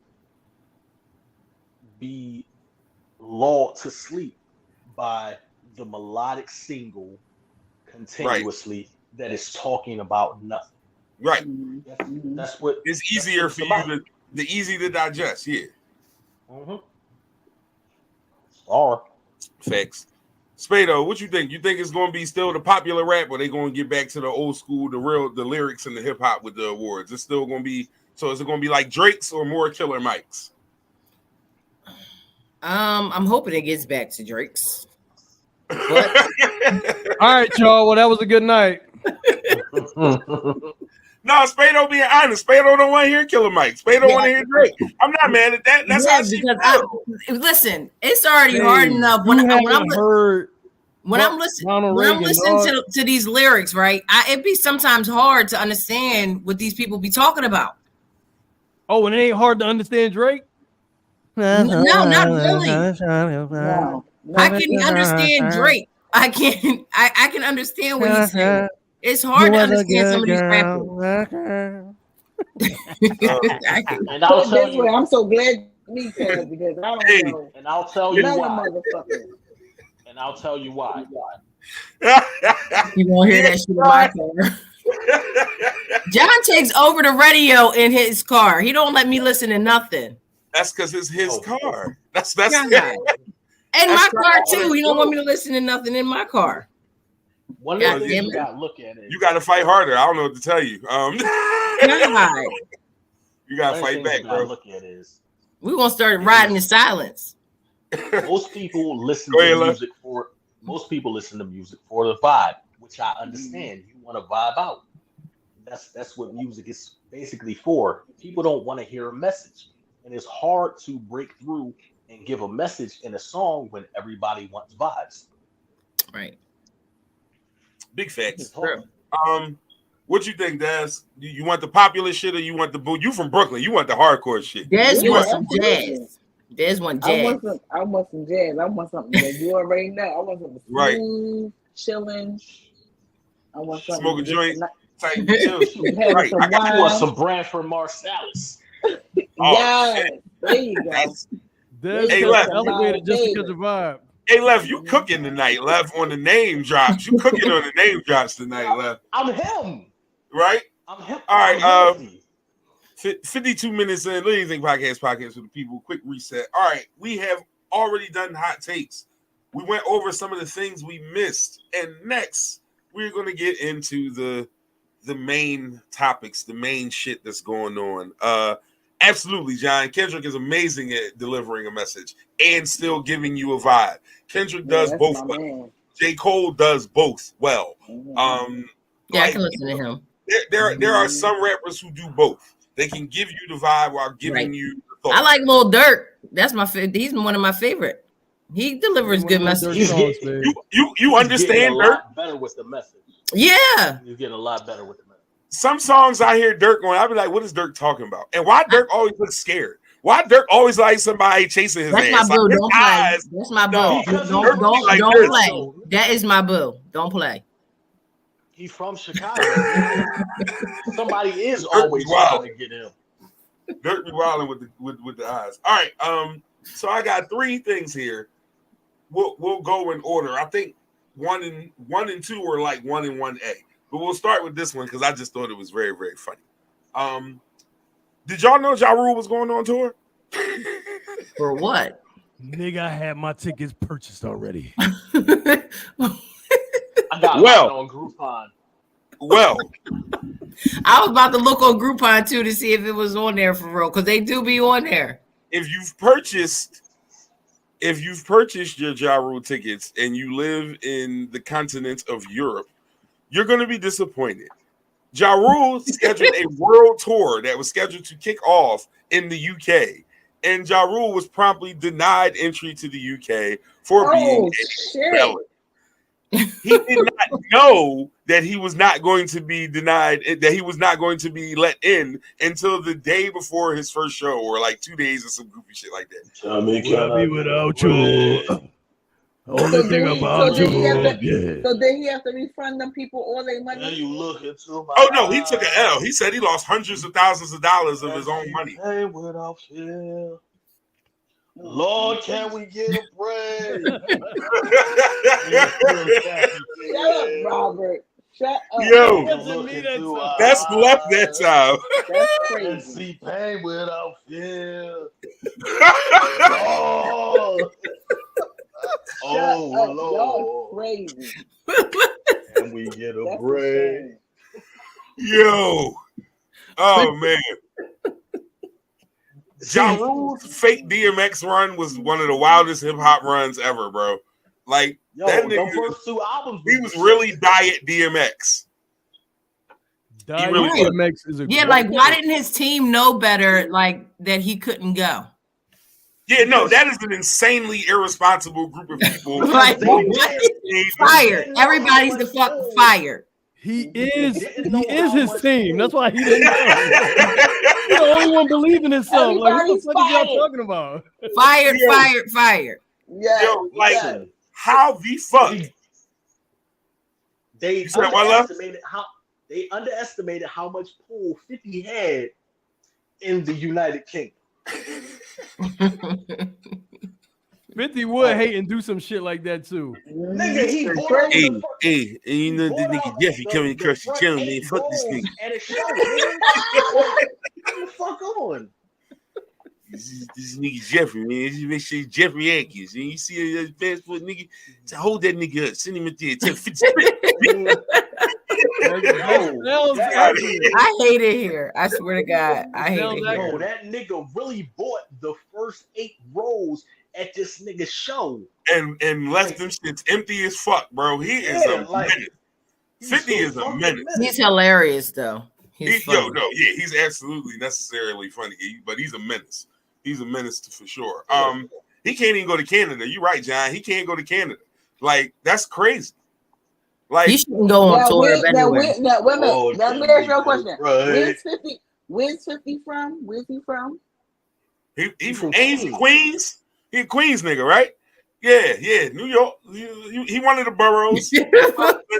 be lulled to sleep by the melodic single continuously that is talking about nothing. Right. That's what it's easier for you easy to digest. Yeah. Mm-hmm. Facts. Spado, what you think? You think it's going to be still the popular rap, or they going to get back to the old school, the lyrics and the hip hop with the awards? It's still going to be. So is it going to be like Drake's or more Killer Mike's? I'm hoping it gets back to Drake's. But All right, y'all. Well, that was a good night. No, Spado being honest. Spado don't want to hear Killer Mike. Spado want to hear Drake. I'm not mad at that. That's how she listen, it's already hard enough when I'm listening to these lyrics, right? It be sometimes hard to understand what these people be talking about. Oh, and it ain't hard to understand Drake? No, not really. No. I can understand Drake. I can understand what he's saying. It's hard to understand some of these rappers. And I'll tell you, I'm so glad me too, because I don't know. And I'll tell you why. And I'll tell you why. You won't hear that shit in my car. John takes over the radio in his car. He don't let me listen to nothing. That's because it's his car. That's in my car too. He don't want me to listen to nothing in my car. One of the things you gotta look at is you gotta fight harder. I don't know what to tell you. You gotta fight back, bro. Look at is we're gonna start riding in silence. Most people listen to music for the vibe, which I understand. You want to vibe out. That's what music is basically for. People don't want to hear a message, and it's hard to break through and give a message in a song when everybody wants vibes. Right. Big facts. What you think, Daz? You want the popular shit or you want the boo? You from Brooklyn? You want the hardcore shit? Daz wants some jazz. Daz want jazz. I want some jazz. I want something that you already know. I want something smooth, chilling. I want something smoke a joint. Right. I got you want some Branford Marsalis. Yeah, there you go. Hey, elevated just because of vibe. Hey, Lev, you cooking tonight, Lev, on the name drops. You cooking on the name drops tonight, Lev. I'm him. Right? I'm him. All right. 52 minutes in. What do you think podcast for the people? Quick reset. All right. We have already done hot takes. We went over some of the things we missed. And next, we're going to get into the main topics, the main shit that's going on. Absolutely, John. Kendrick is amazing at delivering a message and still giving you a vibe. Kendrick does both well. Man. J. Cole does both well. I can listen to him. There are some rappers who do both. They can give you the vibe while giving you the thought. I like Lil Durk. That's my favorite. He's one of my favorite. He delivers good messages. You understand Durk better with the message. Yeah, you get a lot better with the message. Some songs I hear Durk going, I'll be like, what is Durk talking about? And why Durk always looks scared? Why Durk always like somebody chasing his ass? That's my boo. Don't play. That's my boo. Don't play. That is my boo. Don't play. He's from Chicago. Somebody is always trying to get him. Durk be wilding with the eyes. All right. So I got three things here. We'll go in order. I think one and two are like 1 and 1A. But we'll start with this one because I just thought it was very, very funny. Did y'all know Ja Rule was going on tour? For what? Nigga, I had my tickets purchased already. I got on Groupon. Well, I was about to look on Groupon too to see if it was on there for real because they do be on there. If you've purchased your Ja Rule tickets and you live in the continent of Europe, you're going to be disappointed. Ja Rule scheduled a world tour that was scheduled to kick off in the UK, and Ja Rule was promptly denied entry to the UK for being a felon. He did not know that he was not going to be denied, that he was not going to be let in until the day before his first show, or like 2 days or some goofy shit like that. Tell me, can I be without you? Only thing about you. So did he have to refund them people all their money? You look into my oh no, he took an L. He said he lost hundreds of thousands of dollars of his own money. Hey, without fear. Lord, can we get a break? Shut up, Robert. Shut up. Yo, that's left that time. That's crazy. See pain without fear. Oh Y'all Lord, crazy. and we get a That's break. insane. Yo. Oh man. Ja Rule's fake DMX run was one of the wildest hip hop runs ever, bro. Like Yo, that the nigga, first 2 albums. he was really diet DMX. Diet really was. DMX is a Yeah, great like why didn't his team know better? Like that he couldn't go. Yeah, no, that is an insanely irresponsible group of people. Like They fired. didn't know Everybody's how the much fuck gold- fired. He didn't know is how his much team. That's why he didn't know. Yo, He's the only one believing himself. Like, what the Everybody's fuck is y'all fired. talking about? Fired, Yo. fired, fired. Yeah. like yeah. how the fuck? They You said what, love? underestimated how much pull 50 had in the United Kingdom. 50 would hate and do some shit like that too. Nigga, he bought out Hey, the fuck- hey, and you know he this bought nigga out Jeffy the- coming the across the front channel, man. 8 Fuck this rows nigga. at a show, nigga. What the fuck on? This nigga Jeffrey, man. Just make sure Jeffrey Atkins. And you see a passport nigga, to hold that nigga up, send him up there, tell 50 I hate it here. I swear to God, I hate it here. Yo, that nigga really bought the first 8 rows at this nigga's show. and left them shits empty as fuck, bro. He is a menace. 50 is a menace. He's hilarious though. He's funny. He's absolutely necessarily funny, but he's a menace. He's a menace for sure. He can't even go to Canada. You're right, John. He can't go to Canada. Like that's crazy. Like he shouldn't go on tour anyway. Wait a minute. Let me ask you a question. Right. Where's 50 from? Where's he from? He from Queens. He a Queens nigga, right? Yeah, New York. He one of the boroughs.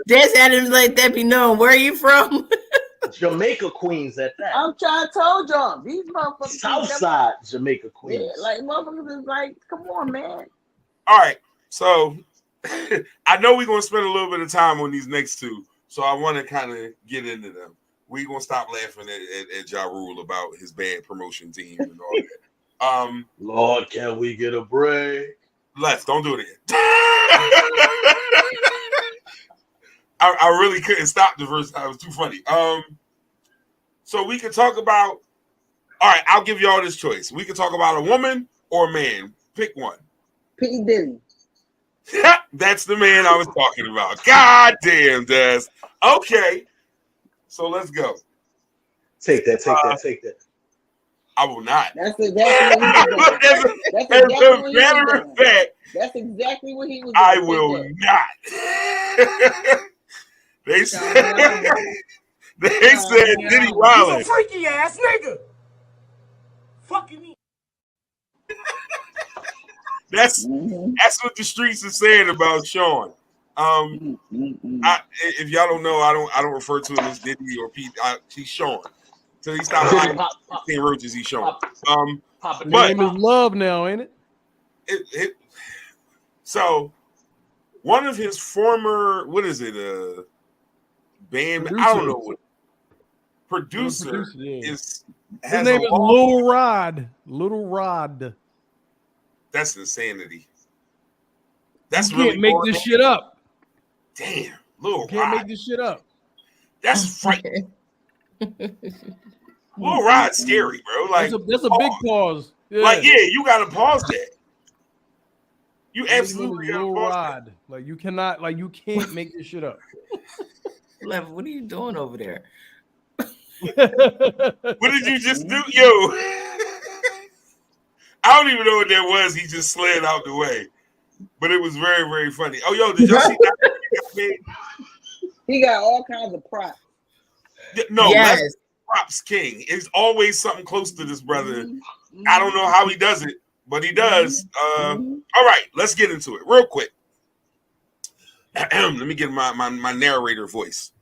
Des had him like that be known. Where are you from? Jamaica Queens at that. I'm trying to told y'all. These motherfuckers. Southside Jamaica Queens. Yeah, like motherfuckers is like, come on, man. All right, so I know we're gonna spend a little bit of time on these next 2, so I want to kind of get into them. We're gonna stop laughing at Ja Rule about his bad promotion team and all that. Lord, can we get a break? Let's don't do it again. I really couldn't stop the first time. It was too funny. So we can talk about. All right, I'll give you all this choice. We can talk about a woman or a man. Pick one. P. Diddy. That's the man I was talking about. God damn, Des. Okay. So let's go. Take that. I will not. That's exactly what he was doing. As a matter of fact, That's exactly what he was doing. I will not. They said Diddy Wildin'. He's a freaky ass nigga. Fucking me. That's what the streets are saying about Sean. If y'all don't know, I don't refer to him as Diddy or Pete. He's Sean. Till he stops lying, 15 roaches. He's Sean. His name is Love now, ain't it? So one of his former, what is it? Band, Producer. I don't know what producer yeah. is. His name is Lil Rod. Little Rod. That's insanity. That's You can't make this shit up. Damn, Lil Can't Rod. make this shit up. That's frightening. Lil Rod's scary, bro. Like that's a big pause. Yeah. Like, yeah, you gotta pause that. You His absolutely name is gotta Lil pause Rod. Like you cannot, like you can't make this shit up. Lev, what are you doing over there? that. What did you just do, yo? I don't even know what that was. He just slid out the way, but it was very, very funny. Oh, yo, did y'all see that? He got all kinds of props. No, Yes. that's props king. It's always something close to this brother. I don't know how he does it, but he does. All right, let's get into it real quick. Let me get my narrator voice.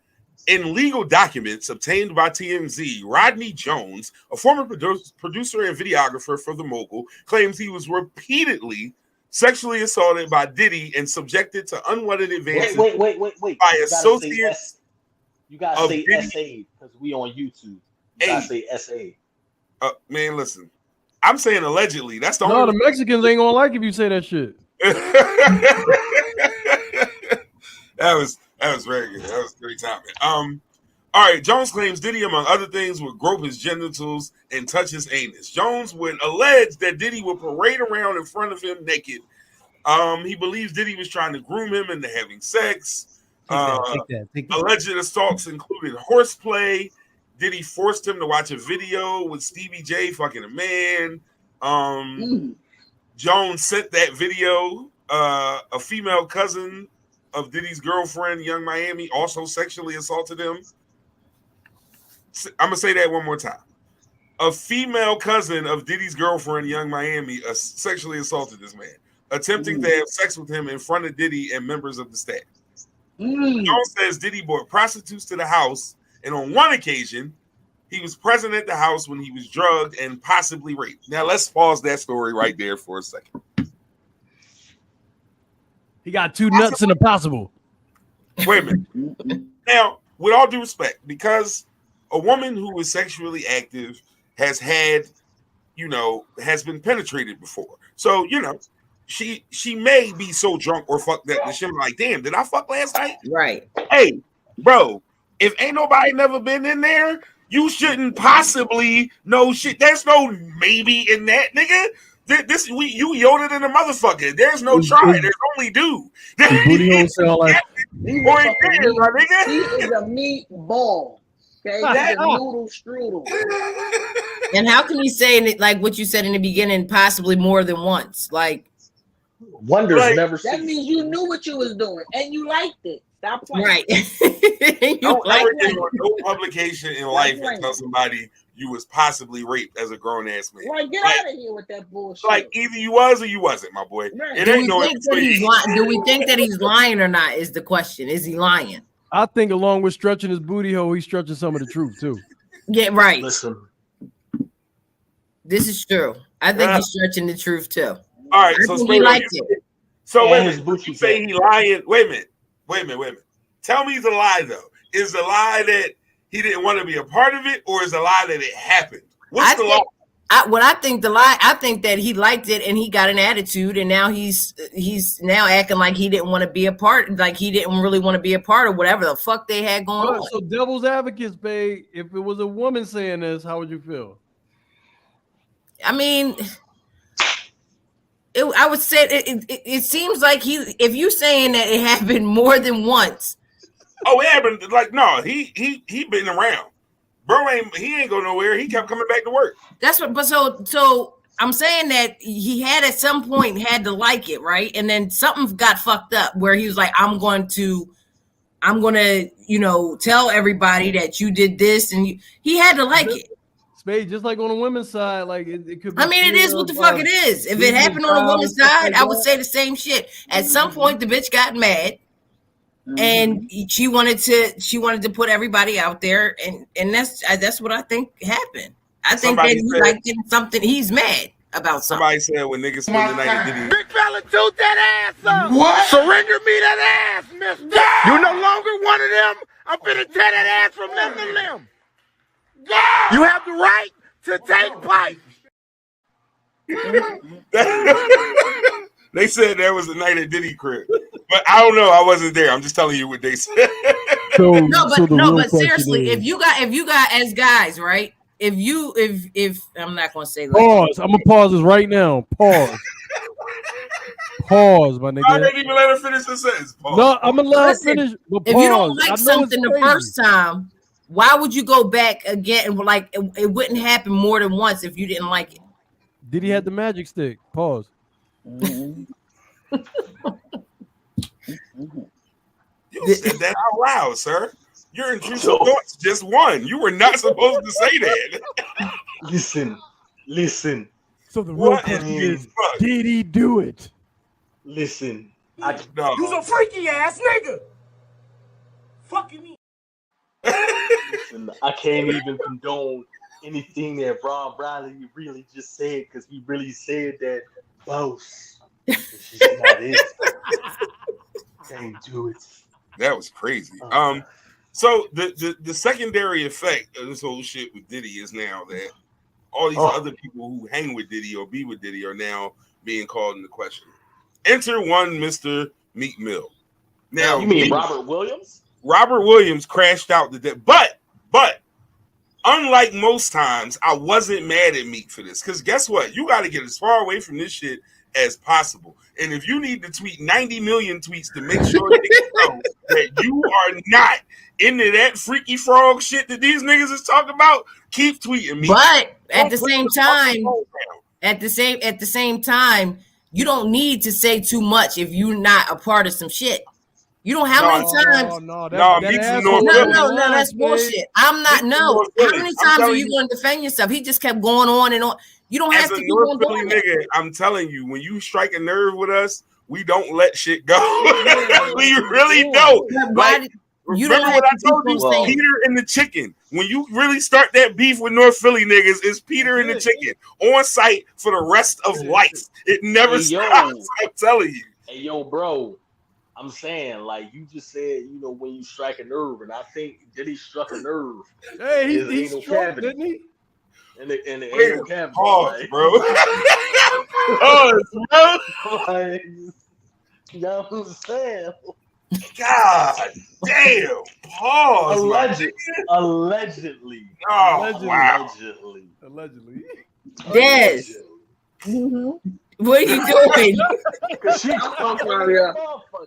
In legal documents obtained by TMZ, Rodney Jones, a former producer and videographer for The Mogul, claims he was repeatedly sexually assaulted by Diddy and subjected to unwanted advances Wait. by associates. You gotta say Diddy. SA because we on YouTube. You gotta say SA. Man, listen. I'm saying allegedly. That's the No, only. the Mexicans ain't gonna like if you say that shit. That was very good. That was great timing. All right, Jones claims Diddy, among other things, would grope his genitals and touch his anus. Jones would allege that Diddy would parade around in front of him naked. He believes Diddy was trying to groom him into having sex. Take that. Alleged assaults included horseplay. Diddy forced him to watch a video with Stevie J fucking a man. Jones sent that video. A female cousin of Diddy's girlfriend, Young Miami, also sexually assaulted him. I'm gonna say that one more time. A female cousin of Diddy's girlfriend, Young Miami, sexually assaulted this man, attempting to have sex with him in front of Diddy and members of the staff. Jones says Diddy brought prostitutes to the house, and on one occasion, he was present at the house when he was drugged and possibly raped. Now, let's pause that story right there for a second. He got two nuts and a possible. Wait a minute. Now, with all due respect, because a woman who is sexually active has had, has been penetrated before. So, she may be so drunk or fucked that she'll be like, damn, did I fuck last night? Right. Hey, bro, if ain't nobody never been in there, you shouldn't possibly know shit. There's no maybe in that, nigga. You Yoda than a motherfucker. There's no try. There's only do. Booty hole sound like He is a meatball. Okay, he's a noodle strudel. And how can you say like what you said in the beginning, possibly more than once? Like wonders never that cease. means you knew what you was doing and you liked it. Stop playing. Right. Don't ever get on no publication in life and tell somebody you was possibly raped as a grown ass man. Right, get out of here with that bullshit. Like either you was or you wasn't, my boy. Right. It Do ain't we, no think that he's do we think that he's lying or not? Is the question. Is he lying? I think along with stretching his booty hole, he's stretching some of the truth too. Yeah, right. Listen. This is true. I think he's stretching the truth too. All right, so he liked it. So wait a minute. You say he lying? Wait a minute. Tell me the lie though. Is the lie that he didn't want to be a part of it, or is the lie that it happened? What's the lie? I think the lie. I think that he liked it and he got an attitude, and now he's now acting like he didn't want to be a part, like he didn't really want to be a part of whatever the fuck they had going on. So devil's advocates, babe. If it was a woman saying this, how would you feel? I mean, I would say it seems like if you saying that it happened more than once. Oh, it happened. Like no, he been around. Bro ain't go nowhere. He kept coming back to work. That's what. But so I'm saying that he had at some point had to like it, right? And then something got fucked up where he was like, I'm going to tell everybody that you did this, and he had to like it. Spade, just like on the women's side, like it could be. I mean, it is what the fuck it is. If it happened on the women's side, I would say the same shit. At some point, the bitch got mad. And she wanted to put everybody out there, and that's what I think happened. I think that he like did something. He's mad about something. Somebody said when niggas spend the night at Diddy. Big fella, toot that ass up. What? Surrender me that ass, mister. You no longer one of them. I'm finna tear that ass from limb to limb. You have the right to take pipe. They said that was the night at Diddy crib, but I don't know. I wasn't there. I'm just telling you what they said. But seriously, if you got as guys, right? If I'm not gonna say like pause. I'm gonna pause this right now. Pause. Pause, my nigga. I didn't even let her finish the sentence. Pause. No, I'm gonna let her finish. But if pause. you don't like something the first time, why would you go back again? Like it wouldn't happen more than once if you didn't like it. Did he have the magic stick? Pause. You said that out loud, sir. Your intrusive thoughts just won. You were not supposed to say that. Listen. So the real question is, did he do it? Listen. You's a freaky ass nigga. Fucking me. Listen, I can't even condone anything that Ron Bradley really just said, because he really said that boss. It's just not it. Can't do it. That was crazy. So the secondary effect of this whole shit with Diddy is now that all these other people who hang with Diddy or be with Diddy are now being called into question. Enter one Mr. Meek Mill. Now, You mean Robert Williams? Robert Williams crashed out the day, but unlike most times, I wasn't mad at Meek for this because guess what? You got to get as far away from this shit as possible. And if you need to tweet 90 million tweets to make sure niggas know that you are not into that freaky frog shit that these niggas is talking about, keep tweeting me. But at the same time, you don't need to say too much if you're not a part of some shit. You don't have many times. No, that's bullshit. I'm not. No, how many times are you going to defend yourself? He just kept going on and on. You don't have to keep on doing nigga. I'm telling you, when you strike a nerve with us, we don't let shit go. We really don't. Like, you remember what I told you? Peter and the chicken. When you really start that beef with North Philly niggas, it's Peter and the chicken on site for the rest of life. It never stops. I'm telling you. Hey, yo, bro. I'm saying, like you just said, you know, when you strike a nerve, and I think Diddy struck a nerve. Hey, he struck, didn't he? In the anal cavity. Pause, bro. Pause, bro. Like, you know what I'm saying? God damn. Pause. Allegedly. Oh, wow. Allegedly. Des. What are you doing?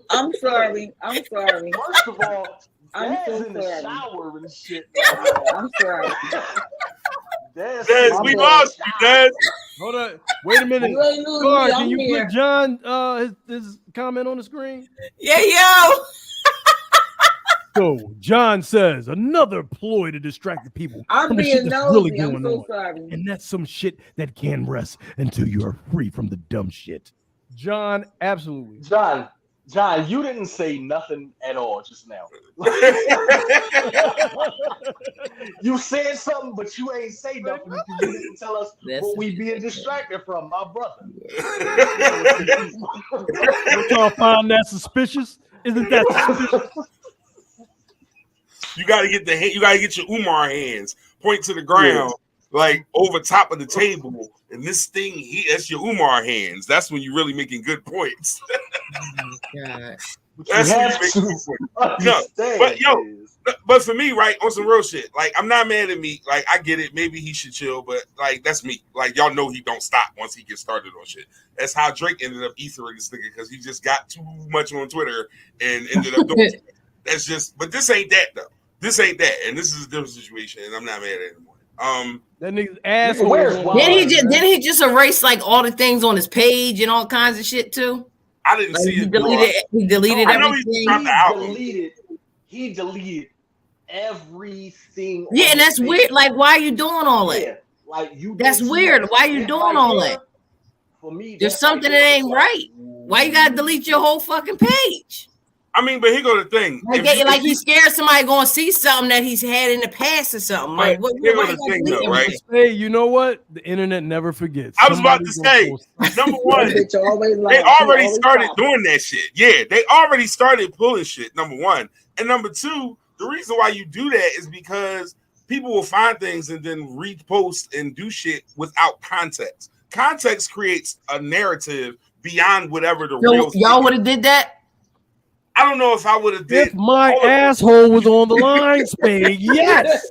I'm sorry. First of all, I'm so in the sorry. shower and shit. I'm sorry. Des, we lost you, Des. Hold on. Wait a minute. Sorry, can you put John his comment on the screen? Yeah, yo. So John says another ploy to distract the people. I'm being nosy. I'm so sorry. And that's some shit that can rest until you are free from the dumb shit. John, absolutely. John, you didn't say nothing at all just now. You said something, but you ain't say nothing because you didn't tell us what we being distracted from, my brother. Don't y'all find that suspicious? Isn't that suspicious? You gotta get your Umar hands, point to the ground, like over top of the table, and this thing that's your Umar hands. That's when you're really making good points. But for me, right, on some real shit, like I'm not mad at me. Like I get it, maybe he should chill, but like that's me. Like y'all know he don't stop once he gets started on shit. That's how Drake ended up ethering this nigga because he just got too much on Twitter and ended up doing it. That's just, but this ain't that though. This ain't that, and this is a different situation, and I'm not mad at it anymore. That nigga's asshole. Didn't he just erase like all the things on his page and all kinds of shit too? I didn't see it. He deleted everything. He deleted everything. Yeah, and that's weird. Like, why are you doing all that? Yeah, like you. That's weird. Why are you doing all that? For me, there's something that ain't right. Why you gotta delete your whole fucking page? I mean, but here go the thing. Like he's scared somebody gonna see something that he's had in the past or something. Like, here go the thing, though, right? Hey, you know what? The internet never forgets. I was about to say, number one, they already started doing that shit. Yeah, they already started pulling shit. Number one, and number two, the reason why you do that is because people will find things and then repost and do shit without context. Context creates a narrative beyond whatever the real. Y'all would have did that. I don't know if I would have did. If my asshole was on the line, Spade, yes.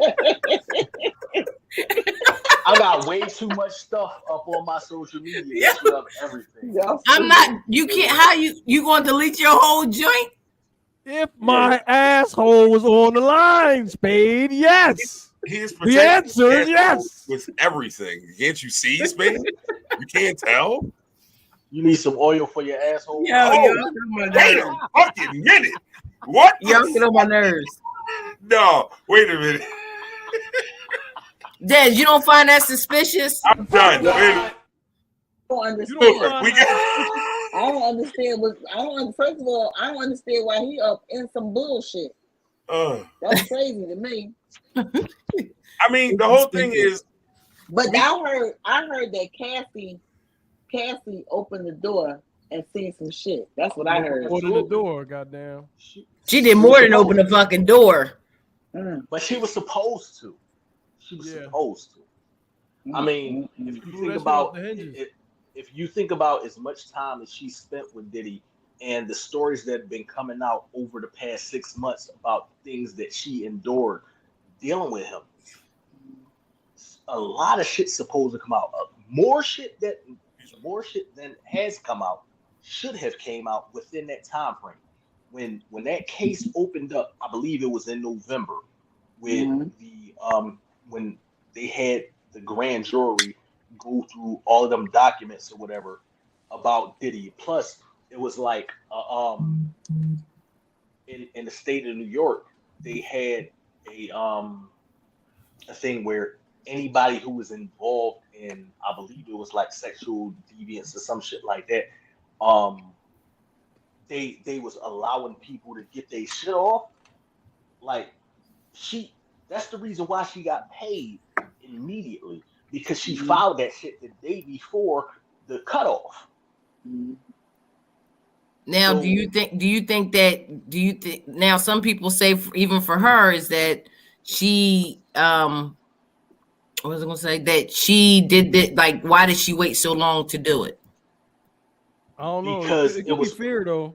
I got way too much stuff up on my social media. Yeah. Everything. I'm not. You can't. How you going to delete your whole joint? If my asshole was on the line, Spade, yes. The answer is yes. With everything, can't you see, Spade? You can't tell. You need some oil for your asshole. Wait a fucking minute. What? Y'all get on my nerves. No, wait a minute. Des, you don't find that suspicious? I'm done. I don't understand. I don't understand. First of all, I don't understand why he up in some bullshit. That's crazy to me. I mean, the whole thing is. But I heard that Cassie opened the door and seen some shit. That's what I heard. Opened the door, goddamn. She did more than open the fucking door. But she was supposed to. She was supposed to. I mean, if you think about it, if you think about as much time as she spent with Diddy and the stories that have been coming out over the past 6 months about things that she endured dealing with him, a lot of shit's supposed to come out. More shit than has come out should have came out within that time frame. When that case opened up, I believe it was in November, with the when they had the grand jury go through all of them documents or whatever about Diddy. Plus, it was like in the state of New York, they had a thing where anybody who was involved in, I believe it was like sexual deviance or some shit like that, they was allowing people to get their shit off. Like that's the reason why she got paid immediately, because she filed that shit the day before the cutoff. Now, do you think now some people say even for her is that she what was I gonna say, that she did that, like, why did she wait so long to do it? I don't know. Because it was fear though.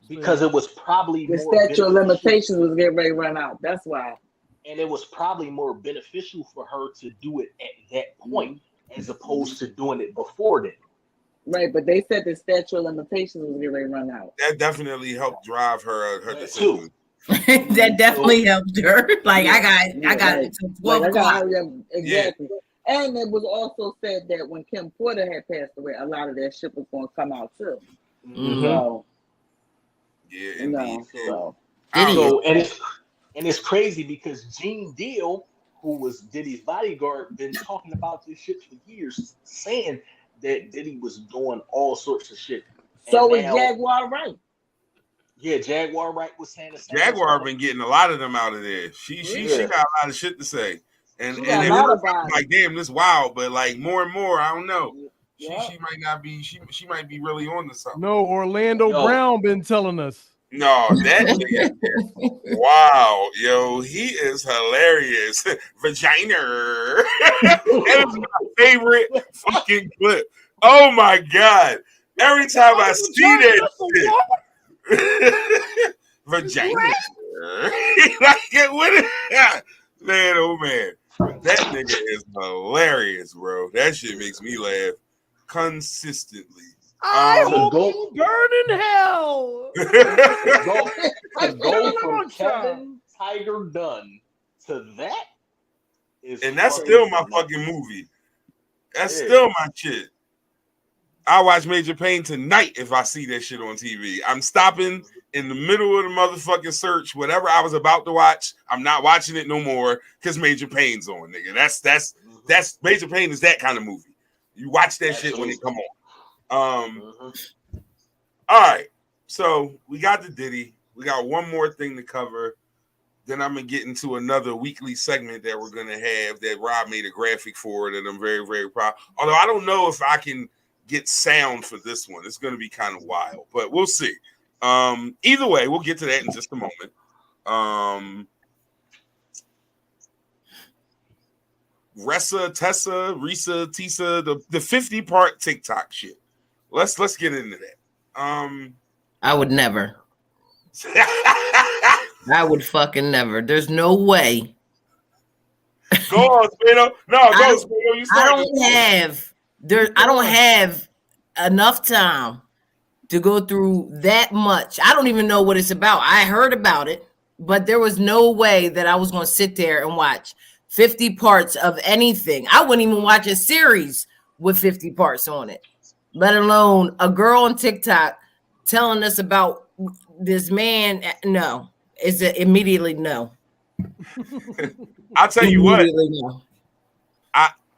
Because it was probably the more statute of limitations was getting ready to run out. That's why. And it was probably more beneficial for her to do it at that point as opposed to doing it before then. Right, but they said the statute of limitations was getting ready to run out. That definitely helped drive her decision. That definitely helped her. Like, I got it to 12 o'clock. Exactly. And it was also said that when Kim Porter had passed away, a lot of that shit was going to come out too. So, yeah, indeed. So and it's crazy because Gene Deal, who was Diddy's bodyguard, been talking about this shit for years, saying that Diddy was doing all sorts of shit. So was Jaguar Wright. Yeah, Jaguar Wright was saying the same. Jaguar been getting a lot of them out of there. She got a lot of shit to say. And it was like, damn, this wild, but like more and more, I don't know. She might not be. She might be really on to something. No, Orlando Brown been telling us. No, that nigga. Wow, yo, he is hilarious. Vagina. That is my favorite fucking clip. Oh my god! Every time I see that shit. Vagina. Like, what? Man, oh man, that nigga is hilarious, bro. That shit makes me laugh consistently. I hope you burn in hell. To go from Kevin Tiger Dunn to that is, and that's still my fucking movie. That's still my shit. I watch Major Payne tonight if I see that shit on TV. I'm stopping in the middle of the motherfucking search, whatever I was about to watch. I'm not watching it no more because Major Payne's on, nigga. That's Major Payne is that kind of movie. You watch that shit when it come on. All right, so we got the Diddy. We got one more thing to cover. Then I'm gonna get into another weekly segment that we're gonna have that Rob made a graphic for that I'm very, very proud. Although I don't know if I can get sound for this one. It's gonna be kind of wild, but we'll see. Either way, we'll get to that in just a moment. Risa, Tisa, the 50-part TikTok shit. Let's get into that. I would never. I would fucking never. There's no way. Go on, Spino. No, go, Spino. You started. I don't have enough time to go through that much. I don't even know what it's about. I heard about it, but there was no way that I was going to sit there and watch 50 parts of anything. I wouldn't even watch a series with 50 parts on it, let alone a girl on TikTok telling us about this man. No, it's immediately no. I'll tell you what. No.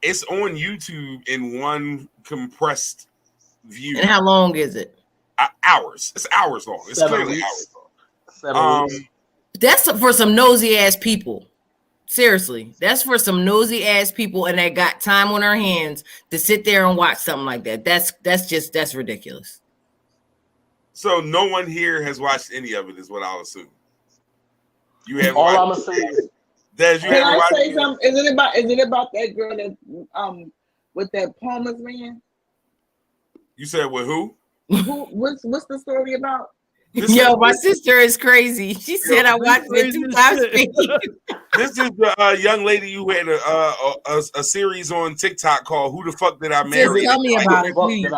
It's on YouTube in one compressed view. And how long is it? Hours. It's hours long. It's clearly hours long. That's for some nosy ass people. Seriously, that's for some nosy ass people, and they got time on their hands to sit there and watch something like that. That's ridiculous. So no one here has watched any of it, is what I'll assume. You have. All I'm gonna say is, Des, can I say something? Is it about that girl that with that Palmer's man? You said with who? What's the story about? Yo, my sister is crazy. She said I watched it 2 times. This is the young lady who had a series on TikTok called "Who the Fuck Did I Marry?" Tell me about it, please.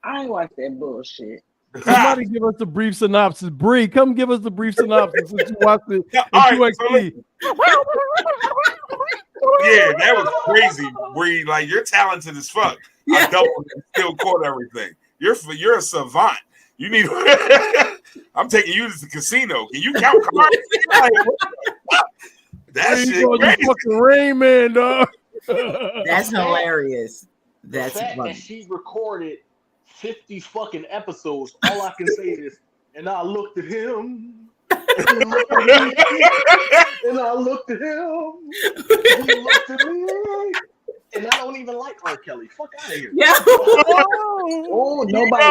I ain't watch that bullshit. Somebody give us the brief synopsis. Bree, come give us the brief synopsis since you watched it. All right, yeah, that was crazy, Bree. Like, you're talented as fuck. I doubled and still caught everything. You're a savant. You need. I'm taking you to the casino. Can you count cards? That shit crazy. Fucking Rain Man, dog. That's hilarious. That's the fact funny. that she recorded 50 fucking episodes. All I can say is, and I looked at him. And I looked at him. He looked at me. And I don't even like R. Kelly. Fuck out of here. Yeah. Oh, nobody.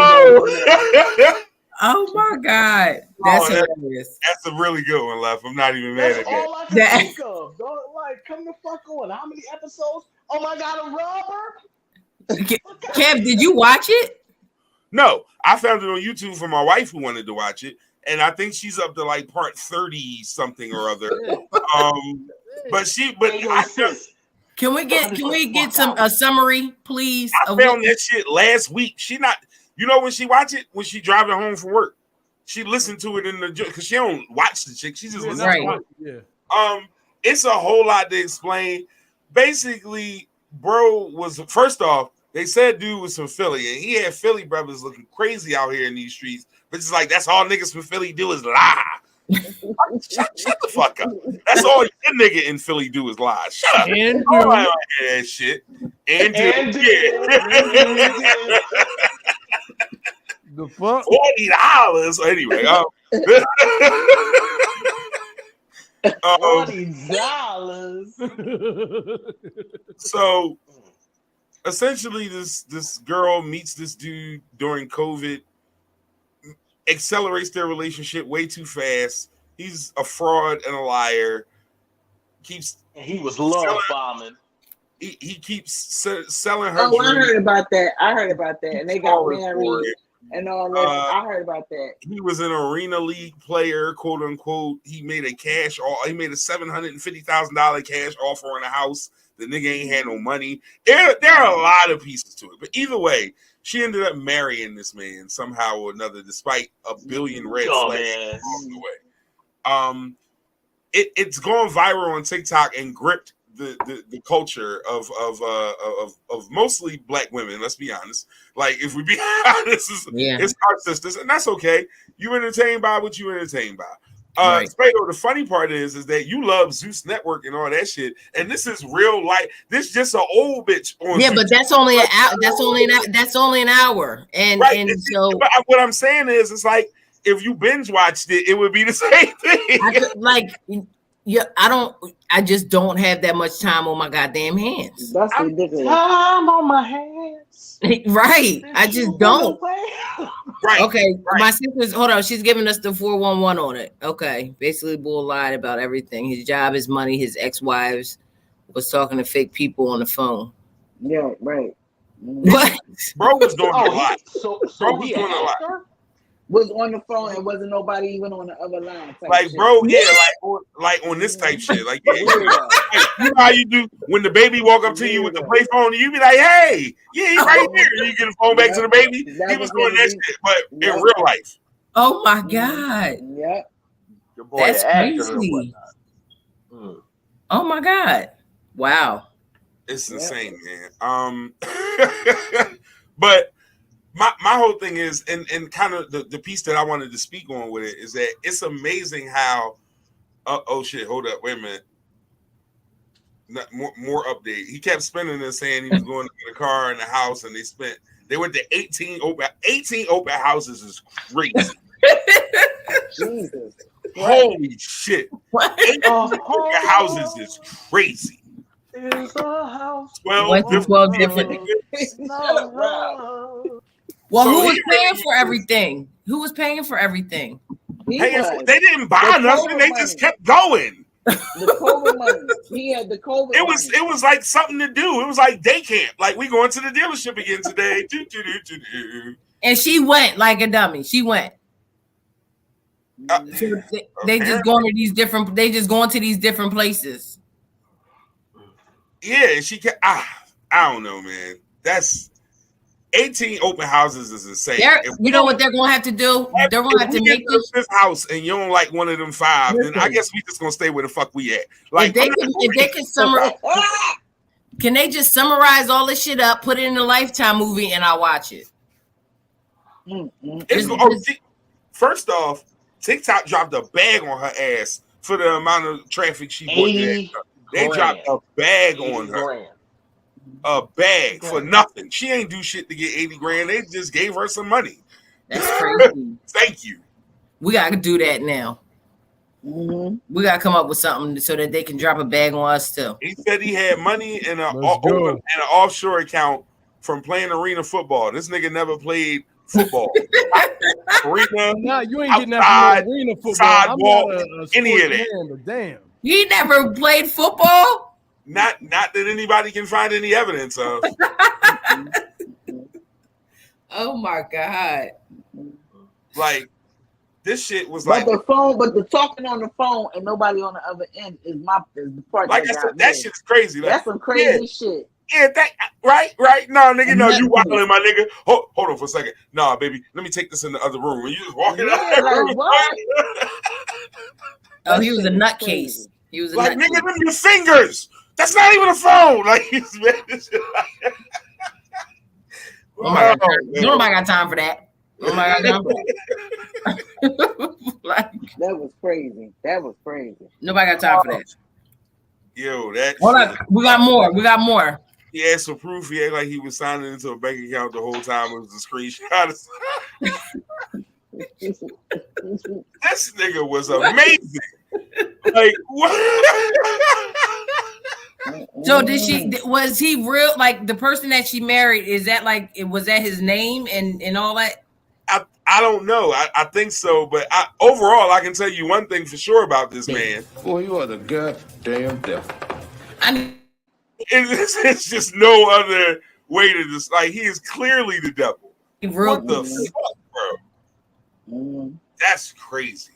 Oh my God. That's hilarious. That's a really good one, Left. I'm not even mad at That's all I can think of. Don't, like, come the fuck on. How many episodes? Oh my God, a rubber? Kev, did you watch it? No, I found it on YouTube from my wife who wanted to watch it, and I think she's up to like part 30 something or other. Can we get some a summary, please? I found that shit last week. You know when she watch it when she driving home from work, she listened to it in the because she don't watch the chick. She just listens to it. Yeah. It's a whole lot to explain. Basically, bro was first off. They said dude was from Philly, and he had Philly brothers looking crazy out here in these streets. But it's like that's all niggas from Philly do is lie. Shut the fuck up. That's all your nigga in Philly do is lie. Shut up. And I don't hear that shit. And the fuck? $40 anyway. $40. So essentially, this girl meets this dude during COVID, accelerates their relationship way too fast. He's a fraud and a liar. He was love bombing. He keeps selling her. Oh, dreams. I heard about that. And they got married and all that. I heard about that. He was an arena league player, quote unquote. He made a $750,000 cash offer on a house. The nigga ain't had no money. There are a lot of pieces to it. But either way, she ended up marrying this man somehow or another, despite a billion red flags along the way. It's gone viral on TikTok and gripped the culture of mostly black women. Let's be honest. Like, if we be honest, it's our sisters, and that's okay. You entertained by what you entertained by. Spado, the funny part is that you love Zeus Network and all that shit, and this is real life. This just an old bitch on. Yeah, but that's only an hour. That's only an hour, and so. But what I'm saying is, it's like if you binge watched it, it would be the same thing. I just don't have that much time on my goddamn hands. That's ridiculous. Time on my hands. Right. I just don't. Right. Okay. Right. My sister's hold on. She's giving us the 411 on it. Okay. Basically, Bull lied about everything. His job, his money, his ex-wives was talking to fake people on the phone. Yeah. Right. What? Bro was doing a lot. So Bro was doing a lot. Was on the phone and wasn't nobody even on the other line. Like, bro, like on this type shit. Like, you know how you do when the baby walk up to you with the play phone, and you be like, "Hey, yeah, he's right here." And you get the phone back to the baby. He was doing that shit, but in real life. Oh my God! Yeah, that's crazy. Oh my God! Wow, it's insane, man. But. My whole thing is, and kind of the piece that I wanted to speak on with it is that it's amazing how, oh shit, hold up, wait a minute, more update. He kept spinning and saying he was going to the car and the house, and they went to 18 open houses is crazy. Jesus, holy shit, 18 open houses is crazy. Is a house 12 different. Well, who was paying for everything? Who was paying for everything? They didn't buy nothing. They just kept going. The COVID money. He had the COVID It money. was like something to do. It was like day camp. Like we going to the dealership again today. And she went like a dummy. She went. They just going to these different. They just going to these different places. Yeah, and she can. I don't know, man. That's 18 open houses is insane. You know what they're gonna have to do? They're gonna have to make this house, and you don't like one of them 5. Then I guess we just gonna stay where the fuck we at. Like if they can summarize, can they just summarize all this shit up, put it in a Lifetime movie, and I'll watch it? First off, TikTok dropped a bag on her ass for the amount of traffic she bought. They dropped a bag on her. A bag for nothing. She ain't do shit to get 80 grand. They just gave her some money. That's crazy. Thank you. We gotta do that now. We gotta come up with something so that they can drop a bag on us too. He said he had money in an offshore account from playing arena football. This nigga never played football. Arena, nah, you ain't getting that from arena football. Sidewalk, any of that. But damn. He never played football? Not that anybody can find any evidence of. Oh my God. Like this shit was but like the talking on the phone and nobody on the other end is the part. Like I said, that shit's crazy. Like, that's some crazy shit. Yeah, right. No, nigga, no, you wilding, my nigga. Hold on for a second. Nah, baby, let me take this in the other room. And you just walking out that room. Oh, he was a nutcase. He was a like, nutcase. nigga, them your fingers. That's not even a phone. Like, he's mad as shit. Nobody got time for that. Nobody got time for that. Like, that was crazy. Nobody got time for that. Yo, that. Hold on. We got more. He had some proof. He acted like he was signing into a bank account the whole time. It was a screenshot. This nigga was amazing. Like what? So was he real? Like the person that she married, was that his name and all that? I don't know. I think so, but overall, I can tell you one thing for sure about this man. Boy, you are the goddamn devil. It's just no other way to just like he is clearly the devil. What the fuck, bro? That's crazy.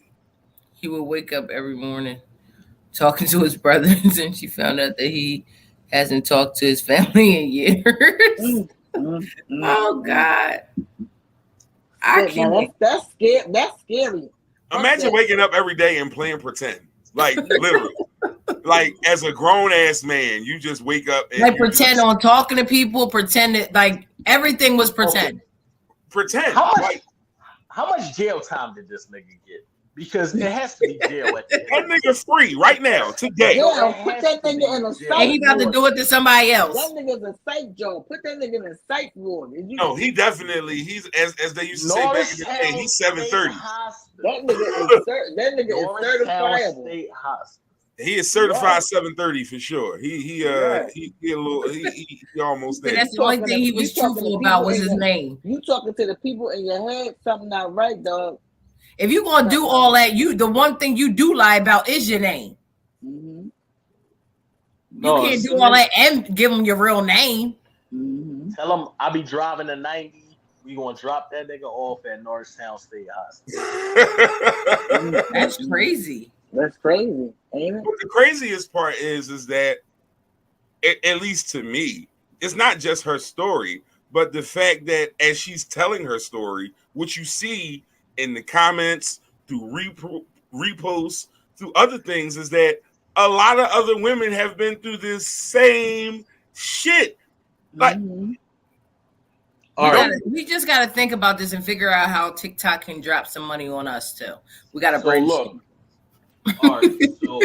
He would wake up every morning talking to his brothers, and she found out that he hasn't talked to his family in years. Oh God. I can't. That's scary. That's scary. Imagine waking up every day and playing pretend. Like literally. Like as a grown ass man, you just wake up and like pretend on talking to people, pretend that like everything was pretend. Okay. Pretend. How much jail time did this nigga get? Because it has to be jail at the end. That nigga free right now, today. Yeah, put that nigga in a psych ward. And he about to do it to somebody else. That nigga's a psych job. Put that nigga in a psych ward. No, he definitely, he's as they used to say back in the day, he's 730. That nigga is certifiable. State Hospital. He is certified 730 for sure. He almost there. That's the only thing he was truthful about was his name. You talking to the people in your head, something not right, dog. If you're gonna do all that, the one thing you do lie about is your name. Mm-hmm. You can't do all that and give them your real name. Mm-hmm. Tell them I'll be driving a 90. We gonna drop that nigga off at Norristown State Hospital. That's crazy. That's crazy, ain't it? But the craziest part is that, at least to me, it's not just her story, but the fact that as she's telling her story, what you see in the comments, through reposts, through other things, is that a lot of other women have been through this same shit. Like, we just got to think about this and figure out how TikTok can drop some money on us too. We got to break. Look, all right, so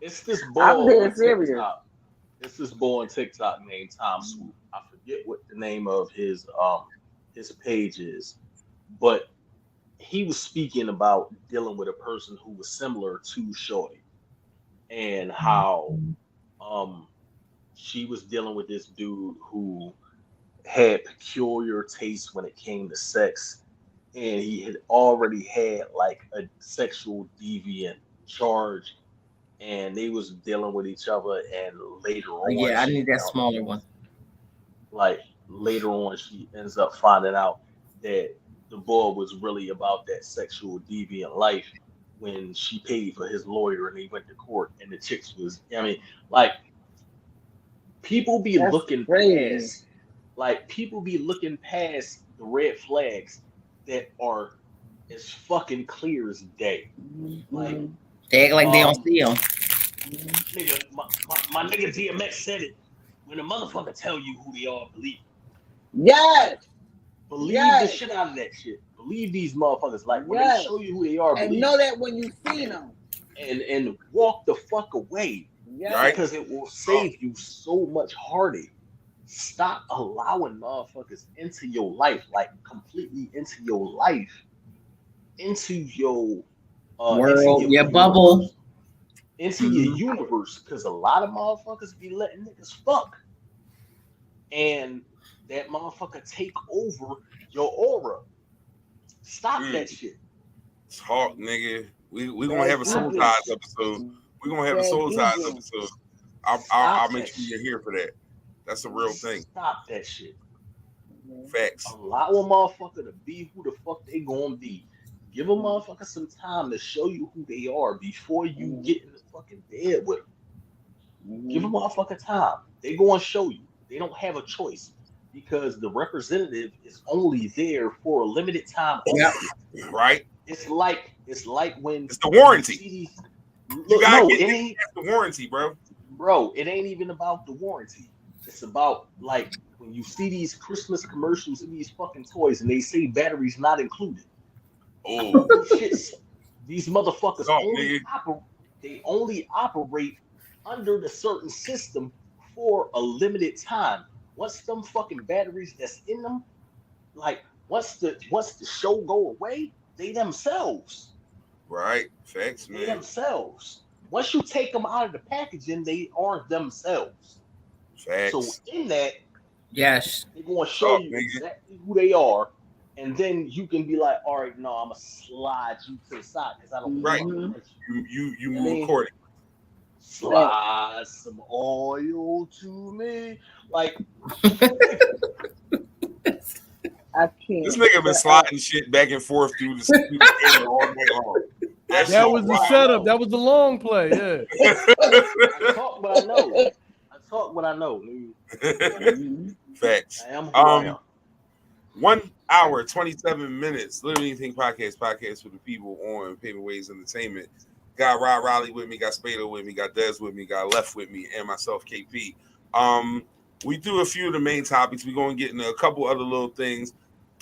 it's this boy on TikTok. It's this boy on TikTok named Tom Swoop. I forget what the name of his page is, but he was speaking about dealing with a person who was similar to Shorty and how she was dealing with this dude who had peculiar taste when it came to sex, and he had already had like a sexual deviant charge and they was dealing with each other, and later on, Yeah, I she need that found- smaller one. like later on, she ends up finding out that the boy was really about that sexual deviant life when she paid for his lawyer and he went to court, and the chicks was, I mean, like people be That's looking crazy. past, like people be looking past the red flags that are as fucking clear as day. Like They act like they don't see them. nigga, my nigga DMX said it. When a motherfucker tell you who they are, believe it. Yes. Believe Yes. the shit out of that shit. Believe these motherfuckers. Like when Yes. they show you who they are, And believe know it. that when you see them. And walk the fuck away. Yes. Right. Because it will save you so much heartache. Stop allowing motherfuckers into your life, like completely into your life, into your World, your universe, bubble. into your universe. Because a lot of motherfuckers be letting niggas fuck, and that motherfucker take over your aura. Stop that shit. Talk, nigga. We gonna have a soul Exactly. ties episode. We gonna have a soul ties Googling. episode. I'll make that sure you're shit. here for that. That's a real thing. Stop that shit. Facts. Allow a motherfucker to be who the fuck they gonna be. Give a motherfucker some time to show you who they are before you get in the fucking bed with them. Give a motherfucker time. They gonna show you. They don't have a choice because the representative is only there for a limited time. Yeah. Right. It's like when it's the warranty. You gotta it get ain't the warranty, bro. Bro, it ain't even about the warranty. It's about like when you see these Christmas commercials and these fucking toys and they say batteries not included. Oh, these motherfuckers oh, only operate under the certain system for a limited time. Once them fucking batteries that's in them, like once the show go away, they themselves. Right. Facts, man. They themselves. Once you take them out of the packaging, they are themselves. Facts. So in that, yes, they're gonna show you exactly who they are, and then you can be like, all right, no, I'm gonna slide you to the side because I don't right. You move accordingly. Slide some oil to me, like. I can't. This nigga been sliding shit back and forth through the air all night long. That was the setup. That was the long play. Yeah. I talk what I know. I talk what I know. Facts. I am who I am. 1 hour, 27 minutes. Literally Anything podcast for the people on Paperways Entertainment. Got Rod Riley with me, got Spado with me, got Dez with me, got Left with me, and myself, KP. We do a few of the main topics. We're going to get into a couple other little things.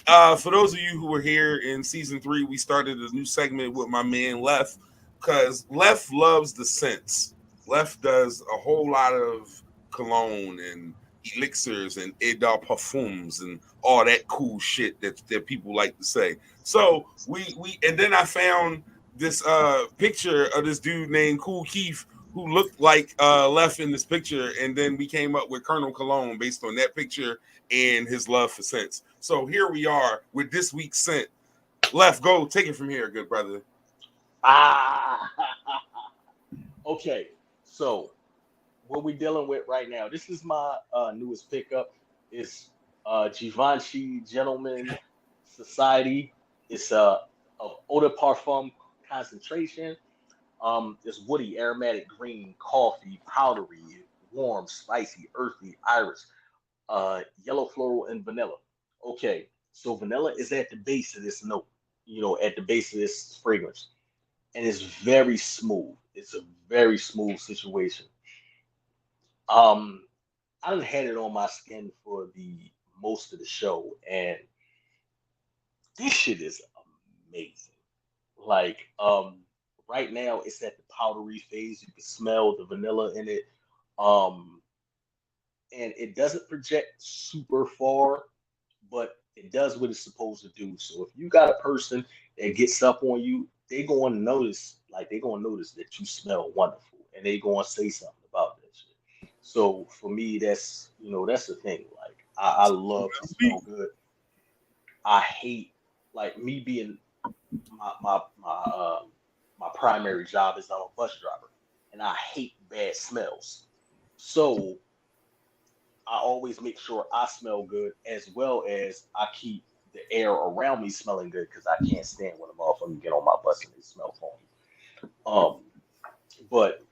For those of you who were here in season 3, we started a new segment with my man Left, because Left loves the scents. Left does a whole lot of cologne and elixirs and Edar parfums and all that cool shit that people like to say. So we and then I found this picture of this dude named Kool Keith who looked like Left in this picture, and then we came up with Colonel Cologne based on that picture and his love for scents. So here we are with this week's scent. Left, go take it from here, good brother. Okay, so what we're dealing with right now, this is my newest pickup. It's Givenchy Gentleman Society. It's a eau de parfum concentration. It's woody, aromatic, green, coffee, powdery, warm, spicy, earthy, iris, yellow floral, and vanilla. Okay, so vanilla is at the base of this note, at the base of this fragrance. And it's very smooth. It's a very smooth situation. I done had it on my skin for the most of the show, and this shit is amazing. Like, right now it's at the powdery phase. You can smell the vanilla in it. And it doesn't project super far, but it does what it's supposed to do. So if you got a person that gets up on you, they're going to notice that you smell wonderful, and they're going to say something about that shit. So for me, that's the thing. Like I love to smell good. I hate, like, me being my primary job is I'm a bus driver. and I hate bad smells. So I always make sure I smell good, as well as I keep the air around me smelling good, because I can't stand when a motherfucker get on my bus and they smell funky. But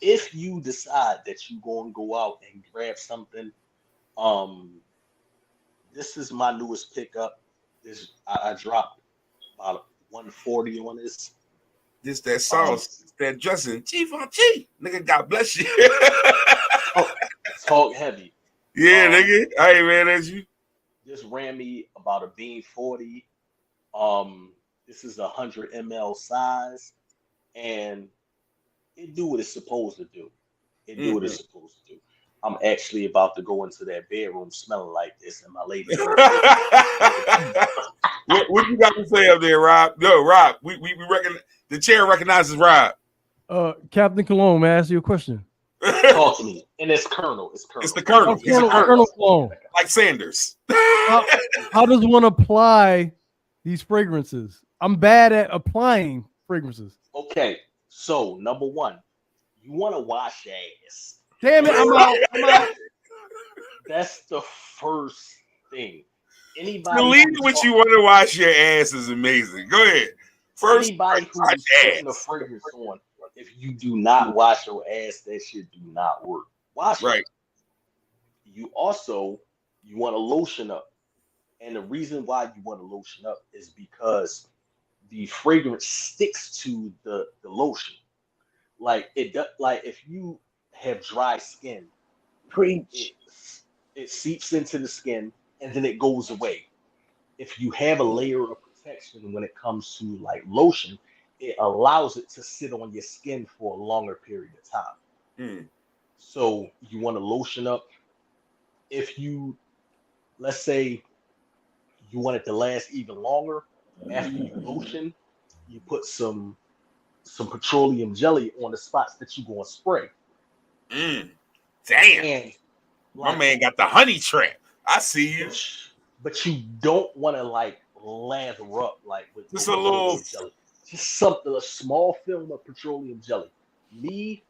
if you decide that you're going to go out and grab something, this is my newest pickup. I dropped about 140 on this. This that sauce, that dressing, Chief on Chief, nigga. God bless you. Talk heavy. Yeah, nigga. I ain't mad at you. This ran me about a bean 40. This is 100 ml size, and it do what it's supposed to do. It do what it's supposed to do. I'm actually about to go into that bedroom smelling like this, and my lady. What you got to say up there, Rob? No, Rob. We reckon the chair recognizes Rob. Captain Cologne, may I ask you a question? Talk to me. And it's Colonel. It's Colonel. It's the Colonel. He's a Colonel Cologne. Like Sanders. How does one apply these fragrances? I'm bad at applying fragrances. Okay, so number one, you want to wash your ass. Damn it, I'm out. That's the first thing. Anybody to lead what you want to wash your ass is amazing. Go ahead. First, anybody who's putting a fragrance on, if you do not wash your ass, that shit do not work. Wash it. You also, you want to lotion up. And the reason why you want to lotion up is because the fragrance sticks to the lotion. Like it does, like if you have dry skin, it seeps into the skin and then it goes away. If you have a layer of protection when it comes to like lotion, it allows it to sit on your skin for a longer period of time. So you want to lotion up. If you, let's say, you want it to last even longer, after you lotion, you put some petroleum jelly on the spots that you're going to spray. Damn. And my man got the honey trap. I see you. But you don't want to like lather up like with just a little jelly. Just something, a small film of petroleum jelly. Me,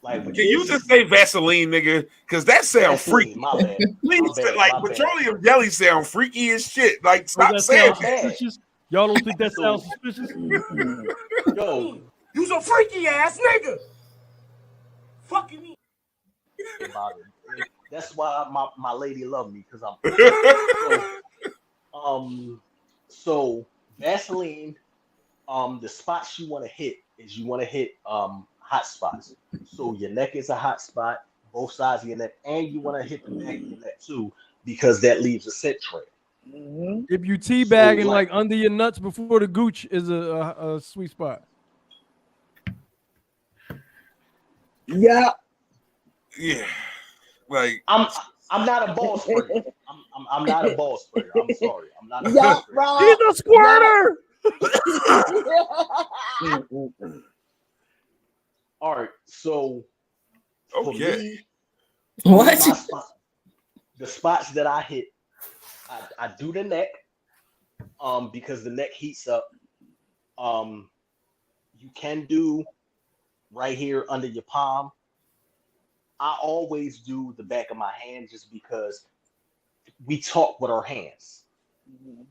like can you just say Vaseline, nigga? Because that sounds freaky. My bad. Please, like petroleum jelly sound freaky as shit. Like stop saying that. Y'all don't think that sounds suspicious? Yo, you's a freaky ass nigga. Fucking me. That's why my lady love me, because I'm so Vaseline. The spots you want to hit is you want to hit hot spots. So your neck is a hot spot, both sides of your neck, and you want to hit the back of your neck too, because that leaves a scent trail. If you teabagging like under your nuts before the gooch is a sweet spot. Yeah. Yeah. Like I'm not a ball sprayer. I'm not a ball sprayer. I'm sorry. I'm not a ball sprayer. He's a squirter. All right, so for me, what the spots that I hit, I do the neck, because the neck heats up. You can do right here under your palm. I always do the back of my hand just because we talk with our hands.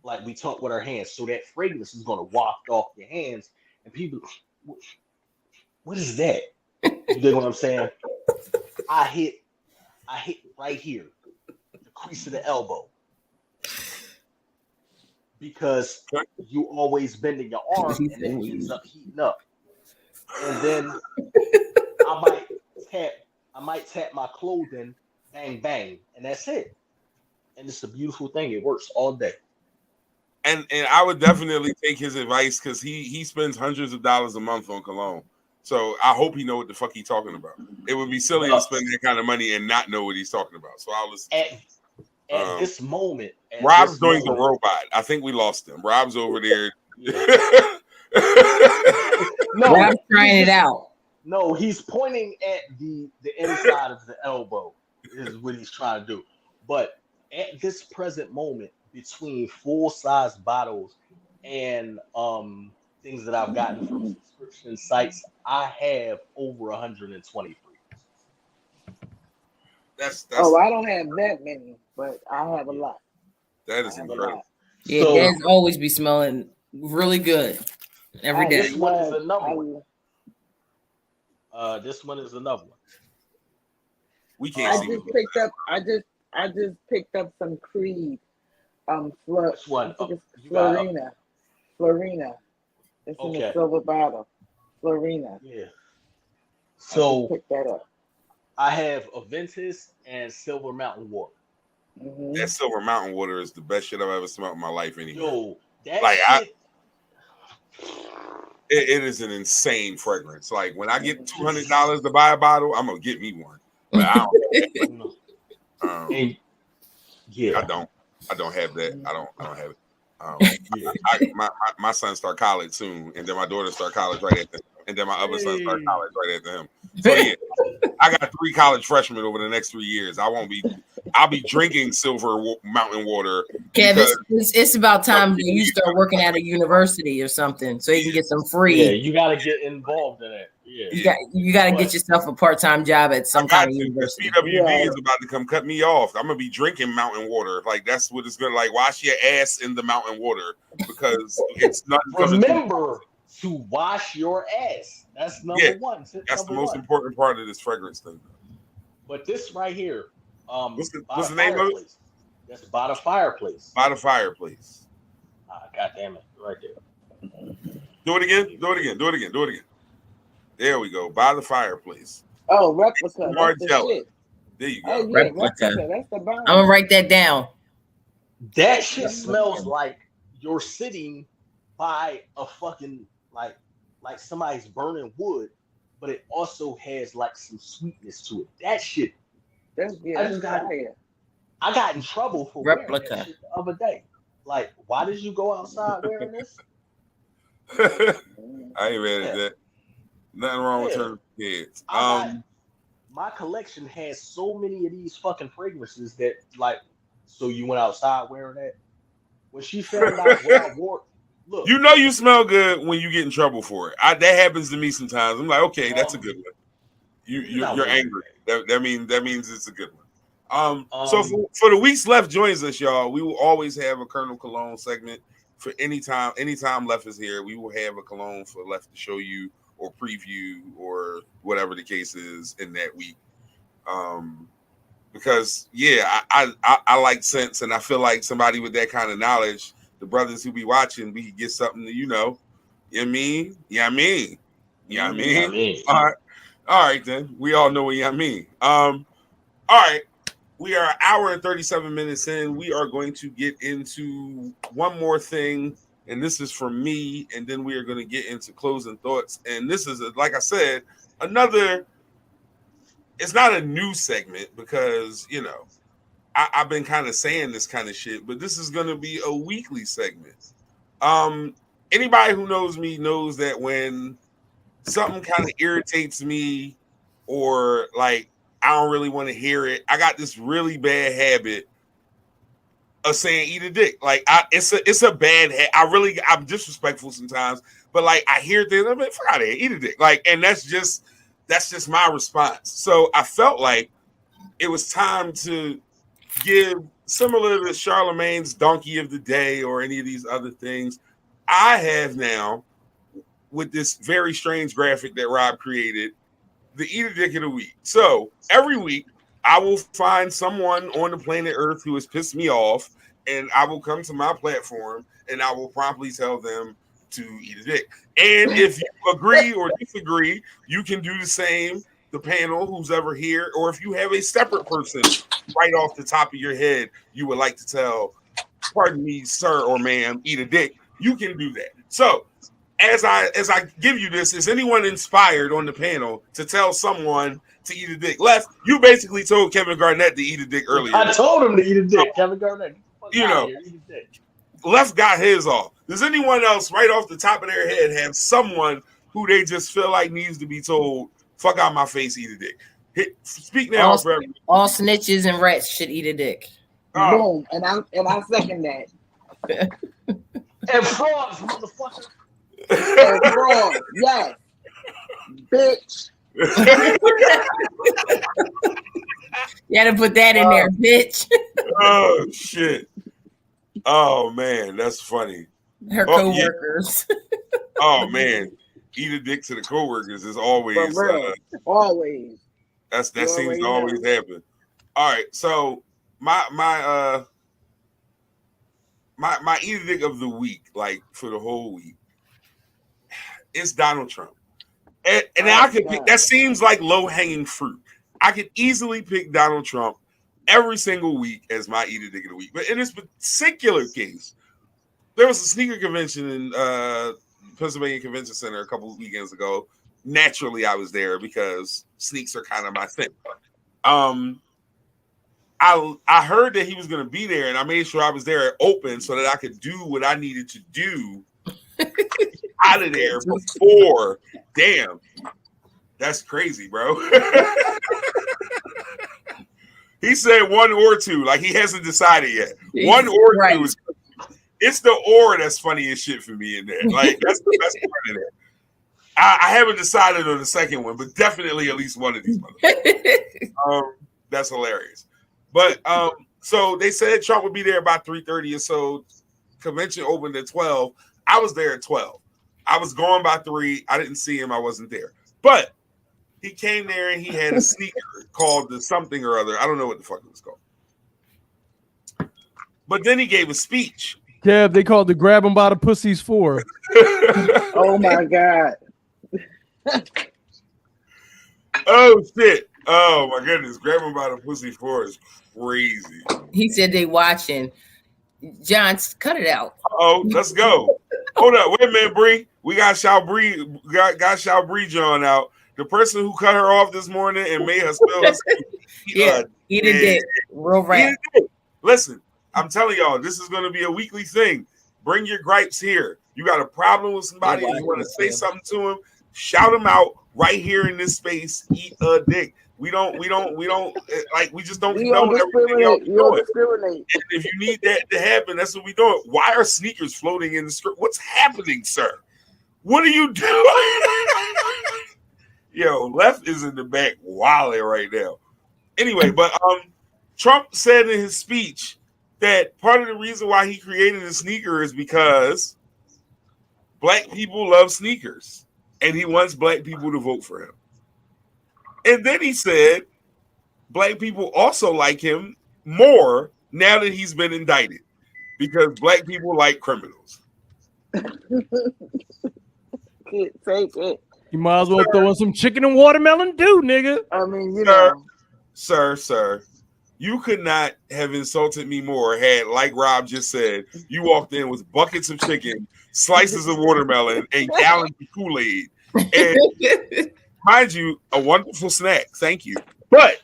Like we talk with our hands, so that fragrance is gonna waft off your hands, and people, what is that? You know what I'm saying? I hit right here, the crease of the elbow, because you always bending your arm and it ends up heating up. And then I might tap my clothing, bang bang, and that's it. And it's a beautiful thing. It works all day. And I would definitely take his advice, because he spends hundreds of dollars a month on cologne. So I hope he know what the fuck he's talking about. It would be silly to spend that kind of money and not know what he's talking about. So I'll listen. At this moment, Rob's doing the robot. I think we lost him. Rob's over there. No, Rob's trying it out. No, he's pointing at the inside of the elbow is what he's trying to do. But at this present moment, between full-size bottles and things that I've gotten from subscription sites, I have over 123. That's Oh, I don't have that many, but I have a lot. That is incredible. Yeah, So- Dad's always be smelling really good every day. This one is another one. This one is another one. We can't see. I just picked up some Creed. Which one? Florina. It's in a silver bottle. Florina. Yeah. I So picked that up. I have Aventus and Silver Mountain Water. Mm-hmm. That Silver Mountain water is the best shit I've ever smelled in my life. Anyway, Yo, that like shit, it is an insane fragrance. Like when I get $200 to buy a bottle, I'm gonna get me one. But I don't. and, yeah, I don't have that. I don't have it. Yeah. My son start college soon, and then my daughter start college right after, and then my other son start college right after him. So yeah, I got 3 college freshmen over the next 3 years. I'll be drinking Silver Mountain water. Kev, it's about time that you start working at a university or something so you can get some free. Yeah, you got to get involved in it. Yeah, you got to get yourself a part-time job at some kind of university. CWB is about to come cut me off. I'm gonna be drinking mountain water. Like that's what it's gonna like. Wash your ass in the mountain water because it's nothing. Remember to wash your ass. That's number one. That's the most important part of this fragrance thing. But this right here, what's the name of it? That's By the Fireplace. By the Fireplace. God damn it! Right there. Do it again. There we go. By the Fireplace. Oh, Replica. That's the Margiela. shit. There you Oh, go. yeah, Replica. That's the bomb. I'm gonna write that down. That shit smells like you're sitting by a fucking like somebody's burning wood, but it also has like some sweetness to it. That shit. I got in trouble for Replica wearing that shit the other day. Like, why did you go outside wearing this? I ain't read that. Nothing wrong with turning kids. My collection has so many of these fucking fragrances that, like, so you went outside wearing that. When she found out what I wore, look, you know you smell good when you get in trouble for it. That happens to me sometimes. I'm like, okay, that's a good one. You're angry. That means it's a good one. So for the weeks left joins us, y'all. We will always have a Colonel Cologne segment for anytime Left is here. We will have a cologne for Left to show you or preview or whatever the case is in that week. Because I like scents, and I feel like somebody with that kind of knowledge, the brothers who be watching, we could get something that you know what I mean. All right then. We all know what I mean. All right. We are an hour and 37 minutes in. We are going to get into one more thing, and this is for me, and then we are going to get into closing thoughts. And this is, like I said, it's not a new segment because, you know, I've been kind of saying this kind of shit, but this is going to be a weekly segment. Anybody who knows me knows that when something kind of irritates me or like I don't really want to hear it, I got this really bad habit of saying eat a dick. Like it's a bad I'm disrespectful sometimes, but like I hear things, I'm like, fuck out of here, eat a dick. Like, and that's just my response. So I felt like it was time to give, similar to Charlemagne's Donkey of the Day or any of these other things, I have now, with this very strange graphic that Rob created, the Eat a Dick of the Week. So every week, I will find someone on the planet Earth who has pissed me off, and I will come to my platform and I will promptly tell them to eat a dick. And if you agree or disagree, you can do the same, the panel, who's ever here, or if you have a separate person right off the top of your head you would like to tell, pardon me, sir or ma'am, eat a dick, you can do that. So as I give you this, is anyone inspired on the panel to tell someone to eat a dick? Left, you basically told Kevin Garnett to eat a dick earlier. I told him to eat a dick. Kevin Garnett, you know, eat a dick. Left got his off. Does anyone else, right off the top of their head, have someone who they just feel like needs to be told, "Fuck out my face, eat a dick"? Speak now, all snitches and rats should eat a dick. Boom, and I second that. And frauds, motherfucker. Fraud. Yes. Bitch. You had to put that in there, bitch. Oh shit. Oh man, that's funny. Her coworkers. Yeah. Oh man, eat a dick to the coworkers is always always. That seems to always happen. All right, so my eat a dick of the week, like for the whole week, it's Donald Trump, and I could pick. That seems like low hanging fruit. I could easily pick Donald Trump every single week as my eat a dick of the week, but in this particular case, there was a sneaker convention in Pennsylvania Convention Center a couple of weekends ago. Naturally, I was there because sneaks are kind of my thing. I heard that he was going to be there, and I made sure I was there open so that I could do what I needed to do out of there before. Damn, that's crazy, bro. He said one or two, like he hasn't decided yet. One or two is. It's the or that's funny as shit for me in there. Like that's the best part of that. I haven't decided on the second one, but definitely at least one of these motherfuckers. That's hilarious. But so they said Trump would be there about 3:30 or so. Convention opened at 12. I was there at 12. I was going by 3. I didn't see him. I wasn't there. But he came there and he had a sneaker called the something or other. I don't know what the fuck it was called. But then he gave a speech. Kev, they called the grab him by the pussies 4. Oh my God. Oh shit. Oh my goodness. Grab him by the pussy 4 is crazy. He said they watching. John, cut it out. Oh, let's go. Hold up. Wait a minute, Bree. We got Shao Bree. Got Shao Bree John out. The person who cut her off this morning and made her spell her eat a dick. Real rap. Listen. I'm telling y'all, this is going to be a weekly thing. Bring your gripes here. You got a problem with somebody, you want to say something to them, shout them out right here in this space. Eat a dick. We just don't know everything else doing. And if you need that to happen, that's what we doing. Why are sneakers floating in the street? What's happening, sir? What are you doing? Yo, Left is in the back wilding right now. Anyway, but Trump said in his speech that part of the reason why he created a sneaker is because black people love sneakers and he wants black people to vote for him. And then he said black people also like him more now that he's been indicted because black people like criminals. Take it. You might as well throw in some chicken and watermelon too, nigga. I mean, you know. Sir. You could not have insulted me more had, like Rob just said, you walked in with buckets of chicken, slices of watermelon, and gallons of Kool-Aid. And mind you, a wonderful snack. Thank you. But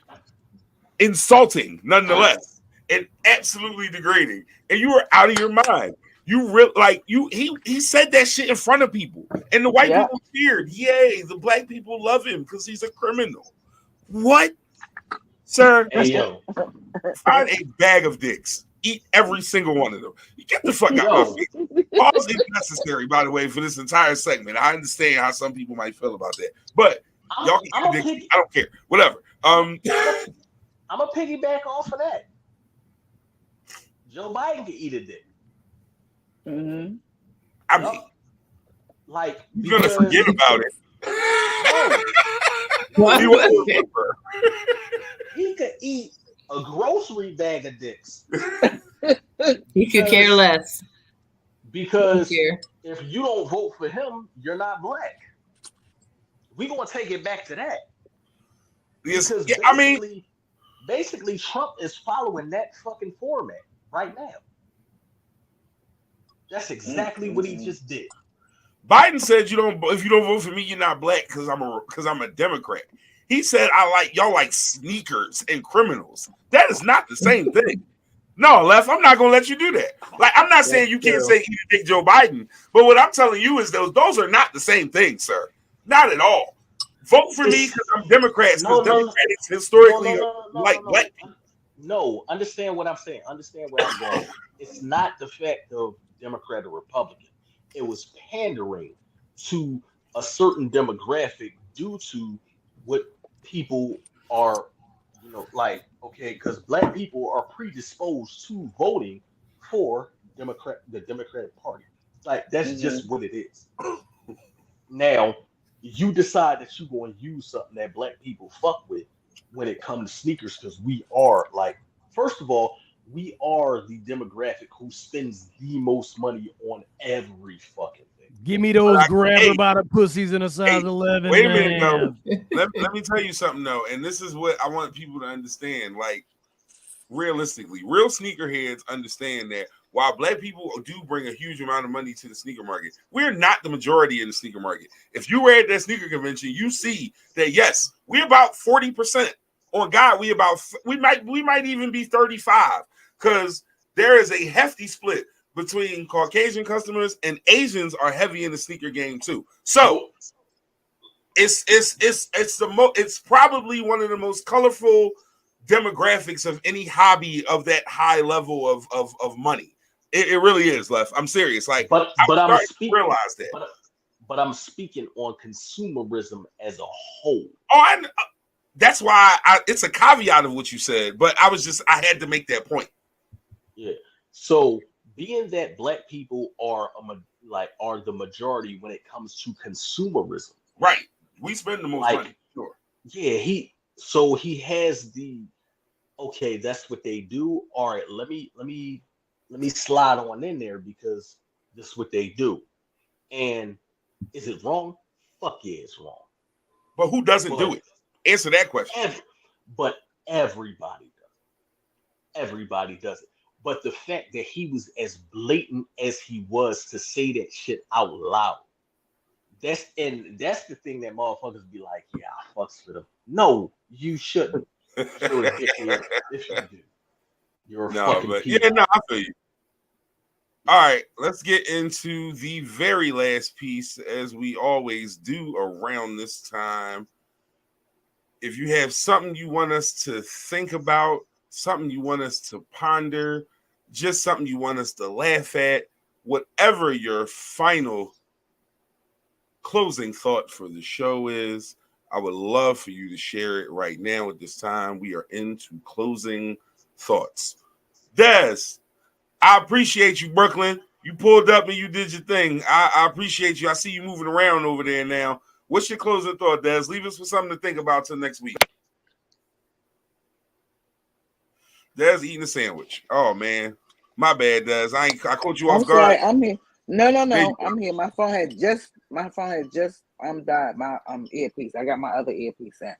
insulting nonetheless and absolutely degrading. And you were out of your mind. He said that shit in front of people. And the white people cheered. Yay, the black people love him because he's a criminal. What? Sir, find a bag of dicks. Eat every single one of them. You get the fuck out of my face. Pause is necessary, by the way, for this entire segment. I understand how some people might feel about that. But y'all can eat dicks. I don't care. Whatever. I'm gonna piggyback off of that. Joe Biden can eat a dick. Mm-hmm. I mean, like you're gonna forget about it. He could eat a grocery bag of dicks. He could care less. Because if you don't vote for him, you're not black. We're gonna take it back to that. Yes, because basically Trump is following that fucking format right now. That's exactly what he just did. Biden said if you don't vote for me, you're not black because I'm a Democrat. He said y'all like sneakers and criminals. That is not the same thing. No, Left, I'm not gonna let you do that. Like, I'm not saying you can't say eat a dick Joe Biden, but what I'm telling you is those are not the same thing, sir. Not at all. Vote for me because I'm Democrats, because Democrats historically like black people. No, understand what I'm saying. Understand where I'm going. It's not the fact of Democrat or Republican. It was pandering to a certain demographic due to what people are, like, okay, because black people are predisposed to voting for the Democratic Party. Like, that's just what it is. Now, you decide that you're going to use something that black people fuck with when it comes to sneakers, because we are, like, first of all, we are the demographic who spends the most money on every fucking thing. Give me those grabber by the pussies in a size 11. Wait a minute, though. Let me tell you something, though. And this is what I want people to understand. Like, realistically, real sneakerheads understand that while black people do bring a huge amount of money to the sneaker market, we're not the majority in the sneaker market. If you were at that sneaker convention, you see that, yes, we're about 40%. On God, we might even be 35, because there is a hefty split between Caucasian customers, and Asians are heavy in the sneaker game too. So it's probably one of the most colorful demographics of any hobby of that high level of money. It really is, Left. I'm serious. Like, but I'm speaking, realize that. But I'm speaking on consumerism as a whole. Oh, that's why it's a caveat of what you said, but I had to make that point. Yeah. So being that black people are the majority when it comes to consumerism, right? We spend the most money. Sure. Yeah. He has okay. That's what they do. All right. Let me slide on in there because this is what they do. And is it wrong? Fuck yeah, it's wrong. But who doesn't do it? Answer that question. But everybody does. Everybody does it. But the fact that he was as blatant as he was to say that shit out loud, that's the thing that motherfuckers be like, yeah, I fucks with him. No, you shouldn't. If you do, you're a fucking I feel you. All right, let's get into the very last piece, as we always do around this time. If you have something you want us to think about, something you want us to ponder, just something you want us to laugh at, whatever your final closing thought for the show is, I would love for you to share it right now at this time. We are into closing thoughts. Des, I appreciate you, Brooklyn. You pulled up and you did your thing. I appreciate you. I see you moving around over there now. What's your closing thought, Des? Leave us with something to think about till next week. Des eating a sandwich. Oh, man. My bad, Des. I caught you off guard. Sorry, I'm here. No. I'm here. My phone had just died. My earpiece. I got my other earpiece in.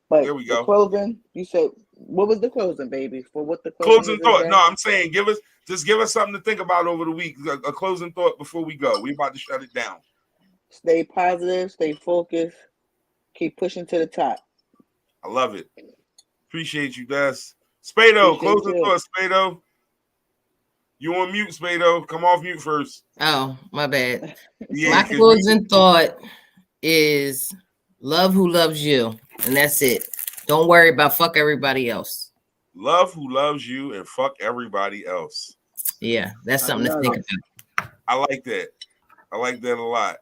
But there we go. The closing, you said, what was the closing, baby? For what the closing thought? No, I'm saying give us something to think about over the week. A closing thought before we go. We're about to shut it down. Stay positive, stay focused, keep pushing to the top. I love it. Appreciate you, Des. Spado, closing thought, Spado. You on mute, Spado. Come off mute first. Oh, my bad. Yeah, my closing thought is love who loves you. And that's it. Don't worry about fuck everybody else. Love who loves you and fuck everybody else. Yeah, that's something to think about. I like that. I like that a lot.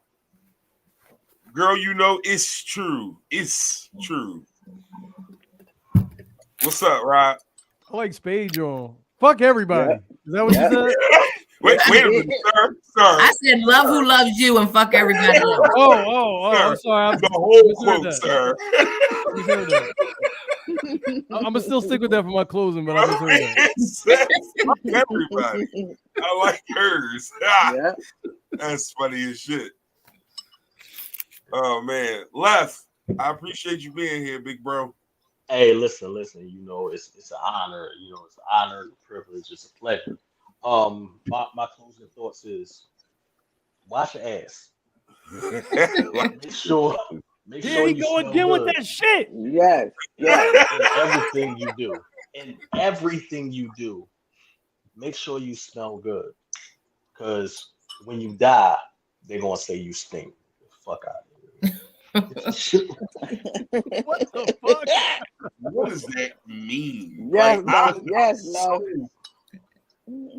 Girl, you know it's true. It's true. What's up, Rob? I like Spade on. Fuck everybody. Yeah. Is that what you said? Wait a minute, sir. I said love who loves you and fuck everybody else. Oh, I'm sorry. The whole quote, sir. I'm gonna still stick with that for my closing, but I misheard that. Fuck everybody. I like hers. Yeah. That's funny as shit. Oh man, Left. I appreciate you being here, big bro. Hey, listen. You know, it's an honor. You know, it's an honor, a privilege, it's a pleasure. My closing thoughts is wash your ass. Make sure Here you go again with that shit. Yes. In everything you do, make sure you smell good. Because when you die, they're gonna say you stink. Fuck out of here. What the fuck? What does that mean? Yes, no.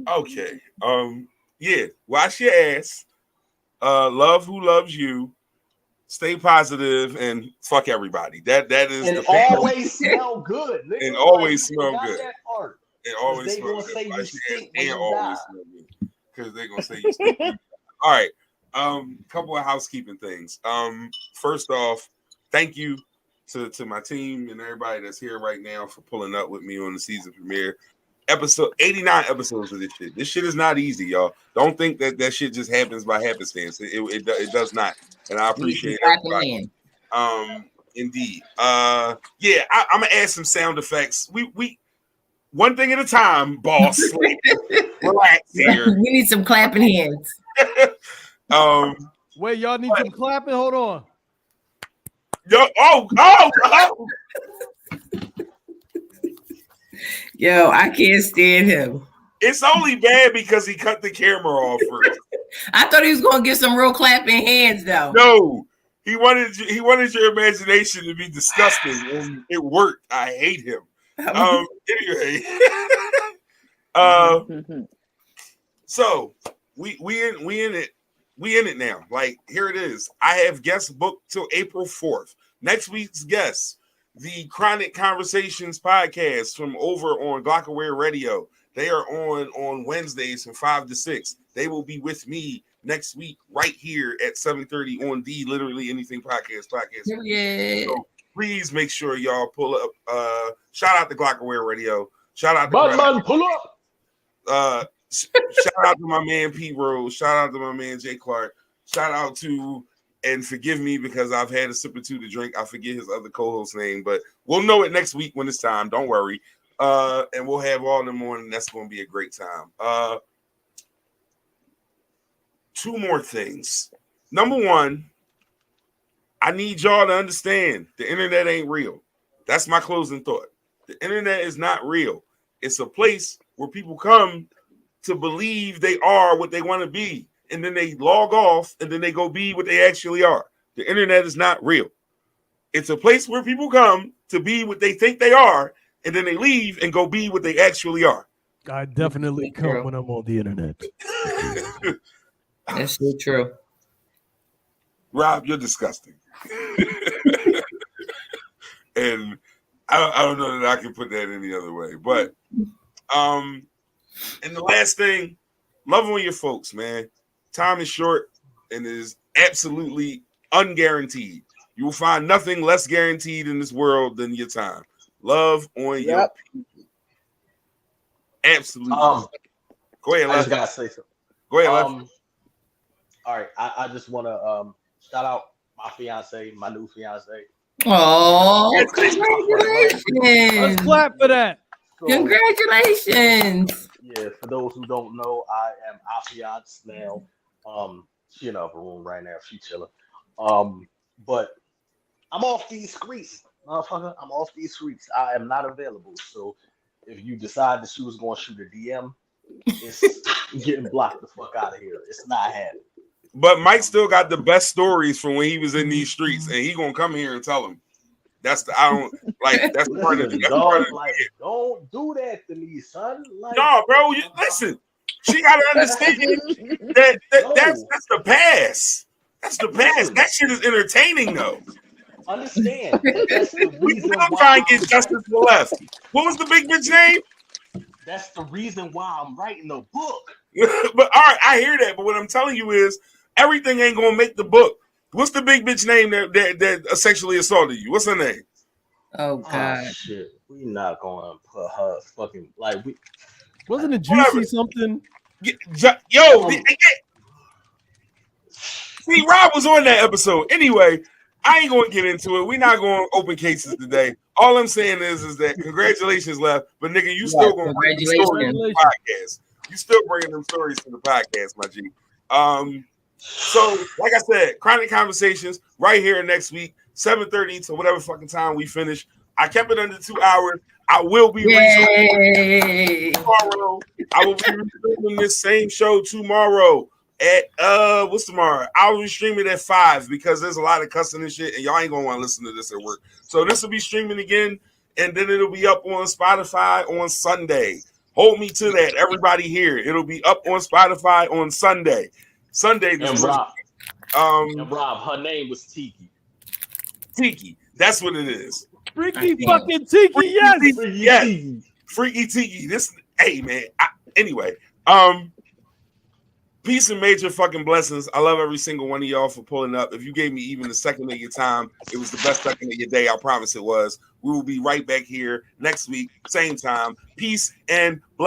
Okay. Yeah. Wash your ass. love who loves you. Stay positive and fuck everybody. That is and the thing. always smell good. Nigga. And always Like, smell forgot good. That part. And always They smell gonna good. say you Like, stink and when you always die. smell good. Because they're gonna say you stink. All right. Couple of housekeeping things. First off, thank you to my team and everybody that's here right now for pulling up with me on the season premiere. Episode 89 episodes of this shit. This shit is not easy, y'all. Don't think that shit just happens by happenstance. It does not. And I appreciate everybody. Indeed. Yeah, I'm gonna add some sound effects. We one thing at a time, boss. Relax here. We need some clapping hands. Wait, y'all need some clapping? Hold on. Oh. Yo, I can't stand him. It's only bad because he cut the camera off first. I thought he was gonna get some real clapping hands though. No, he wanted your imagination to be disgusting, and it worked. I hate him. Anyway, so we in it now. Like, here it is. I have guests booked till April 4th. Next week's guests, the Chronic Conversations podcast from over on Glockaware Radio. They are on Wednesdays from 5 to 6. They will be with me next week right here at 7:30 on the Literally Anything podcast. Yeah. So please make sure y'all pull up. Shout out to Glockaware Radio. Shout out to Batman, pull up. Shout out to my man Pete Rose. Shout out to my man Jay Clark. Shout out to, and forgive me because I've had a sip or two to drink. I forget his other co-host name, but we'll know it next week when it's time. Don't worry. And we'll have all in the morning. That's going to be a great time. Two more things. Number one, I need y'all to understand the internet ain't real. That's my closing thought. The internet is not real. It's a place where people come to believe they are what they want to be, and then they log off, and then they go be what they actually are. The internet is not real. It's a place where people come to be what they think they are, and then they leave and go be what they actually are. I definitely come when I'm on the internet. That's so true. Rob, you're disgusting. And I don't know that I can put that any other way. But and the last thing, love on your folks, man. Time is short and is absolutely unguaranteed. You will find nothing less guaranteed in this world than your time. Love on your people. Absolutely. Go ahead, I just gotta say something. Go ahead, Lef. All right, I just want to shout out my fiance, my new fiance. Oh, Let's congratulations! clap for that. So, Congratulations! yeah, for those who don't know, I am our fiance now. She in her room right now. She chilling. But I'm off these streets, motherfucker. I'm off these streets. I am not available. So if you decide that she was going to shoot a DM, it's getting blocked the fuck out of here. It's not happening. But Mike still got the best stories from when he was in these streets, and he gonna come here and tell them. That's part of Dog, like, don't do that to me, son. Like, no, bro. Listen, she gotta understand that that's the past. That's the past. That shit is entertaining, though. Understand? That's the We reason gonna why try and get justice for left. What was the big bitch name? That's the reason why I'm writing a book. But all right, I hear that. But what I'm telling you is, everything ain't gonna make the book. What's the big bitch name that sexually assaulted you? What's her name? Oh God! Oh, shit, we not gonna put her fucking like we. Wasn't it Juicy something? Yo, see, Rob was on that episode. Anyway, I ain't gonna get into it. We're not going to open cases today. All I'm saying is that congratulations, Left, but nigga, you still gonna bring the stories to the podcast. You still bringing them stories to the podcast, my G. So, like I said, Chronic Conversations right here next week, 7:30 to whatever fucking time we finish. I kept it under 2 hours. I will be tomorrow. I will be streaming this same show tomorrow at what's tomorrow? I'll be streaming at 5 because there's a lot of cussing and shit, and y'all ain't gonna want to listen to this at work. So this will be streaming again, and then it'll be up on Spotify on Sunday. Hold me to that, everybody here. It'll be up on Spotify on Sunday. Sunday, And Rob, And Rob, her name was Tiki. Tiki. That's what it is. Freaky fucking Tiki, yes. Yes. Freaky Tiki. Hey man. Anyway, peace and major fucking blessings. I love every single one of y'all for pulling up. If you gave me even a second of your time, it was the best second of your day. I promise it was. We will be right back here next week, same time. Peace and blessings.